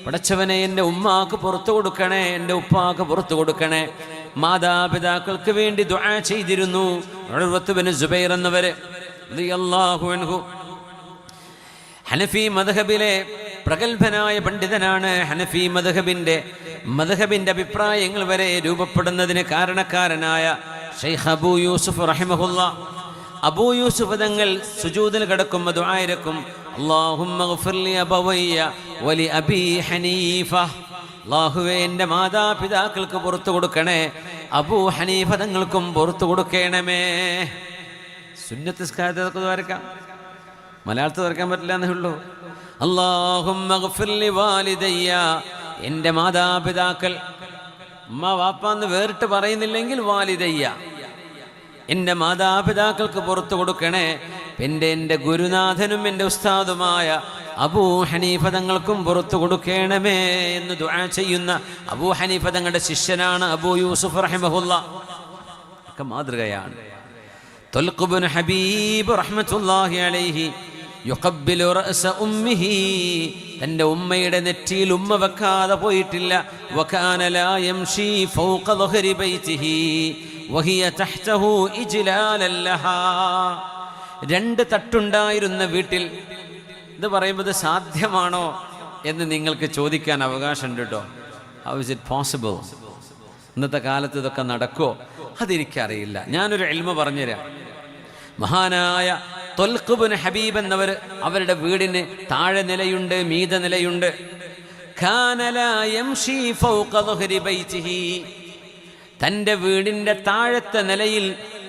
പടച്ചവനെ, എൻ്റെ ഉമ്മാക്ക് പുറത്തു കൊടുക്കണേ, എൻ്റെ ഉപ്പാക്ക് പുറത്തു കൊടുക്കണേ. മാതാപിതാക്കൾക്ക് വേണ്ടി ദുആ ചെയ്തിരുന്നു ഉർവത്ത് ബിൻ സുബൈർ എന്നവര് റളിയല്ലാഹു അൻഹു. ഹനഫി മദ്ഹബിലെ പ്രഗത്ഭനായ പണ്ഡിതനാണ്. ഹനഫി മദ്ഹബിന്റെ അഭിപ്രായങ്ങൾ വരെ രൂപപ്പെടുന്നതിന് കാരണക്കാരനായ ശൈഖ് അബൂ യൂസുഫ് റഹിമഹുല്ലാഹ്. അബൂ യൂസുഫ് തങ്ങൾ സുജൂദിൽ കിടക്കുമ്പോൾ ദുആ ഇറക്കും, അല്ലാഹുമ്മ ഗഫിർ ലി അബവയ്യ വലി അബീ ഹനീഫ. അല്ലാഹുവേ, എൻ്റെ മാതാപിതാക്കൾക്ക് പുറത്തു കൊടുക്കണേ, അബൂ ഹനീഫ തങ്ങൾക്കും പുറത്തു കൊടുക്കണമേ. സുന്നത്ത് നിസ്കാരത്തിൽ വരക്കാം, മലയാളത്തിൽ വരക്കാൻ പറ്റില്ല എന്നേ ഉള്ളൂ. അല്ലാഹുമ്മ ഗ്ഫിർ ലി വാലിദയ്യ, എൻ്റെ മാതാപിതാക്കൾ, ഉമ്മ വാപ്പാന്ന് വേറിട്ട് പറയുന്നില്ലെങ്കിൽ വാലിദയ്യ, എൻ്റെ മാതാപിതാക്കൾക്ക് പുറത്തു കൊടുക്കണേ. എൻ്റെ ഗുരുനാഥനും എൻ്റെ ഉസ്താദുമായ അബൂ ഹനീഫ തങ്ങൾക്കും പുറത്തു കൊടുക്കണമേ എന്ന് ദുആ ചെയ്യുന്ന അബൂ ഹനീഫ തങ്ങളുടെ ശിഷ്യനാണ് അബൂ യൂസുഫ് റഹിമഹുല്ലാ. ഒക്കെ മാതൃകയാണ്. ത്വൽഖ് ഇബ്നു ഹബീബ് റഹ്മത്തുള്ളാഹി അലൈഹി യുഖബ്ബിലു റഅസ ഉമ്മിഹി, തൻ്റെ ഉമ്മയുടെ നെറ്റിയിൽ ഉമ്മ വെക്കാതെ പോയിട്ടില്ല. വകാന ലാ യംശി ഫൗഖ ളഹരി ബൈതിഹി വഹിയ തഹ്തഹു ഇജ്ലാലൻ ലഹാ. 2 തട്ടുണ്ടായിരുന്ന വീട്ടിൽ, ഇത് പറയുമ്പോൾ സാധ്യമാണോ എന്ന് നിങ്ങൾക്ക് ചോദിക്കാൻ അവകാശമുണ്ട് കേട്ടോ. How is it possible? ഇന്നത്തെ കാലത്ത് ഇതൊക്കെ നടക്കുമോ? അതെനിക്കറിയില്ല. ഞാനൊരു ഇൽമ പറഞ്ഞുതരാം. മഹാനായ ത്വൽഖ് ഇബ്നു ഹബീബ് എന്നവർ, അവരുടെ വീടിന് താഴെ നിലയുണ്ട്, മീത നിലയുണ്ട്. കാന ലാ യംശി ഫൗഖ ളഹരി ബൈതിഹി, തൻ്റെ വീടിൻ്റെ താഴത്തെ നിലയിൽ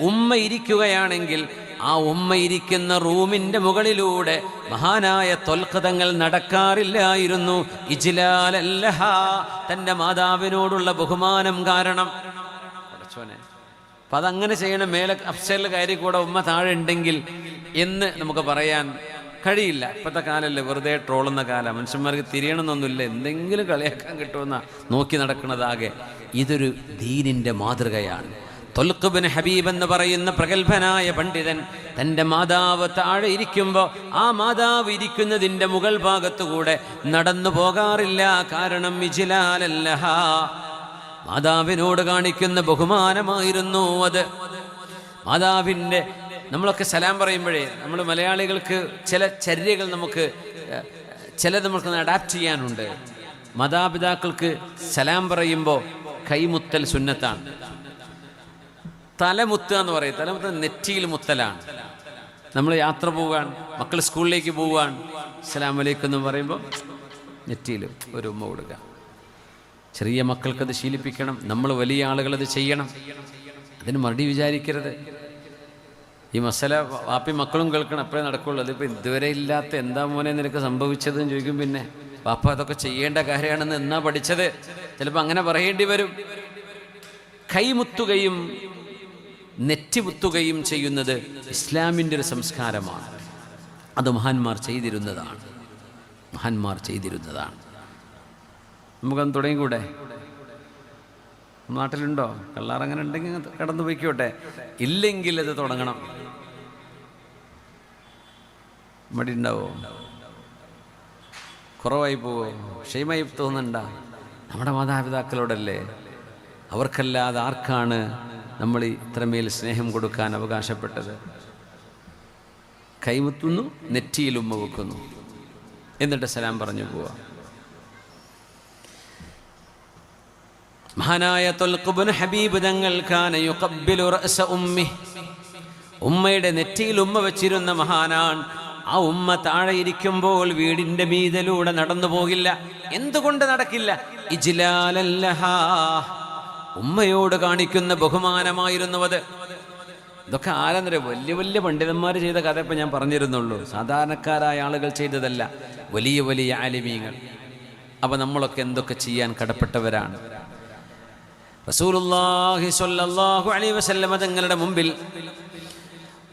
ഉമ്മ ഇരിക്കുകയാണെങ്കിൽ ആ ഉമ്മ ഇരിക്കുന്ന റൂമിൻ്റെ മുകളിലൂടെ മഹാനായ ത്വൽഖ് തങ്ങൾ നടക്കാറില്ലായിരുന്നു. ഇജ്ലാലൻ ലഹാ, തൻ്റെ മാതാവിനോടുള്ള ബഹുമാനം കാരണം. അപ്പം അതങ്ങനെ ചെയ്യണം. മേലെ അഫ്സലിൽ കയറി കൂടെ ഉമ്മ താഴെ ഉണ്ടെങ്കിൽ എന്ന് നമുക്ക് പറയാൻ കഴിയില്ല. ഇപ്പോഴത്തെ കാലമല്ലേ വെറുതെ ട്രോളുന്ന കാലം. മനുഷ്യന്മാർക്ക് തിരിയണമെന്നൊന്നുമില്ല, എന്തെങ്കിലും കളിയാക്കാൻ കിട്ടുമെന്ന നോക്കി നടക്കുന്നതാകെ. ഇതൊരു ദീനിൻ്റെ മാതൃകയാണ്. ത്വൽഖ് ഇബ്നു ഹബീബ് എന്ന് പറയുന്ന പ്രഗത്ഭനായ പണ്ഡിതൻ തൻ്റെ മാതാവ് താഴെ ഇരിക്കുമ്പോൾ ആ മാതാവ് ഇരിക്കുന്നതിൻ്റെ മുകൾ ഭാഗത്തുകൂടെ നടന്നു പോകാറില്ല. കാരണം ഇജ്ലാലൻ ലഹാ, മാതാവിനോട് കാണിക്കുന്ന ബഹുമാനമായിരുന്നു അത്. മാതാവിൻ്റെ, നമ്മളൊക്കെ സലാം പറയുമ്പോഴേ നമ്മൾ മലയാളികൾക്ക് ചില ചര്യകൾ നമുക്ക് അഡാപ്റ്റ് ചെയ്യാനുണ്ട്. മാതാപിതാക്കൾക്ക് സലാം പറയുമ്പോൾ കൈമുത്തൽ സുന്നത്താണ്. തലമുത്ത എന്ന് പറയും. തലമുത്ത നെറ്റിയിൽ മുത്തലാണ്. നമ്മൾ യാത്ര പോവുകയാണ്, മക്കൾ സ്കൂളിലേക്ക് പോവുകയാണ്, അസ്സലാമു അലൈക്കും എന്ന് പറയുമ്പോൾ നെറ്റിയിൽ ഒരു ഉമ്മ കൊടുക്കുക. ചെറിയ മക്കൾക്കത് ശീലിപ്പിക്കണം. നമ്മൾ വലിയ ആളുകളത് ചെയ്യണം. അതിന് മറുപടി വിചാരിക്കരുത്. ഈ മസല വാപ്പി മക്കളും കേൾക്കണം, അപ്പോഴേ നടക്കുള്ളൂ. അതിപ്പോൾ ഇതുവരെ ഇല്ലാത്ത എന്താ മോനെ നിനക്ക് സംഭവിച്ചതെന്ന് ചോദിക്കും. പിന്നെ വാപ്പ അതൊക്കെ ചെയ്യേണ്ട കാര്യമാണെന്ന് എന്നാ പഠിച്ചത്? ചിലപ്പോൾ അങ്ങനെ പറയേണ്ടി വരും. കൈമുത്തുകയും നെറ്റിമുത്തുകയും ചെയ്യുന്നത് ഇസ്ലാമിൻ്റെ ഒരു സംസ്കാരമാണ്. അത് മഹാന്മാർ ചെയ്തിരുന്നതാണ്. നമുക്കത് തുടങ്ങിക്കൂടെ? നാട്ടിലുണ്ടോ കള്ളാർ? അങ്ങനെ ഉണ്ടെങ്കിൽ കടന്നു പോയിക്കോട്ടെ. ഇല്ലെങ്കിൽ അത് തുടങ്ങണം. മടി ഉണ്ടാവോ? കുറവായി പോവോ? ക്ഷേമമായി തോന്നുന്നുണ്ടോ? നമ്മുടെ മാതാപിതാക്കളോടല്ലേ. അവർക്കല്ലാതെ ആർക്കാണ് നമ്മൾ ഇത്രമേൽ സ്നേഹം കൊടുക്കാൻ അവകാശപ്പെട്ടത്? കൈമുത്തുന്നു, നെറ്റിയിൽ ഉമ്മ വെക്കുന്നു, എന്നിട്ട് സലാം പറഞ്ഞു പോവാ. മഹാനായ ത്വൽഖ് ഇബ്നു ഹബീബ് തങ്ങൾ കാന യുഖബ്ബിലു റഅസ ഉമ്മി, ഉമ്മയുടെ നെറ്റിയിൽ ഉമ്മ വെച്ചിരുന്ന മഹാനാണ്. ആ ഉമ്മ താഴെ ഇരിക്കുമ്പോൾ വീടിൻ്റെ മീതലൂടെ നടന്നു പോകില്ല. എന്തുകൊണ്ട് നടക്കില്ല? ഇജ്ലാലൻ ലഹാ, ഉമ്മയോട് കാണിക്കുന്ന ബഹുമാനമായിരുന്നു അത്. ഇതൊക്കെ ആരെന്നറിയോ? വലിയ വലിയ പണ്ഡിതന്മാർ ചെയ്ത കഥ ഇപ്പം ഞാൻ പറഞ്ഞിരുന്നുള്ളൂ. സാധാരണക്കാരായ ആളുകൾ ചെയ്തതല്ല, വലിയ വലിയ ആലിമീങ്ങൾ. അപ്പം നമ്മളൊക്കെ എന്തൊക്കെ ചെയ്യാൻ കടപ്പെട്ടവരാണ്. റസൂലുള്ളാഹി സ്വല്ലല്ലാഹു അലൈഹി വസല്ലമ തങ്ങളുടെ മുമ്പിൽ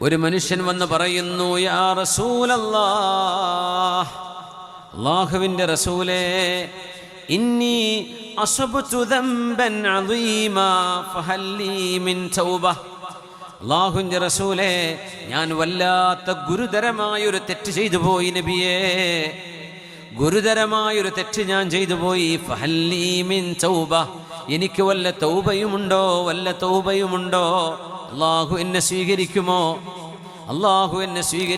ഒരു മനുഷ്യൻ വന്ന് പറയുന്നു, യാ റസൂലല്ലാഹ്, അല്ലാഹുവിൻ്റെ റസൂലേ, ഇന്നി അസ്ബതു ദംബൻ അദീമാ ഫഹൽ ലീ മിൻ തൗബ. അല്ലാഹുവിൻ്റെ റസൂലേ, ഞാൻ വല്ലാത്ത ഗുരുതരമായൊരു തെറ്റ് ചെയ്തു പോയി നബിയേ, ഗുരുതരമായൊരു തെറ്റ് ഞാൻ ചെയ്തു പോയി. ഫഹൽ ലീ മിൻ തൗബ, എനിക്ക് വല്ല തൗബയുമുണ്ടോ? അല്ലാഹു എന്നെ സ്വീകരിക്കുമോ? അല്ലാഹു എന്നെ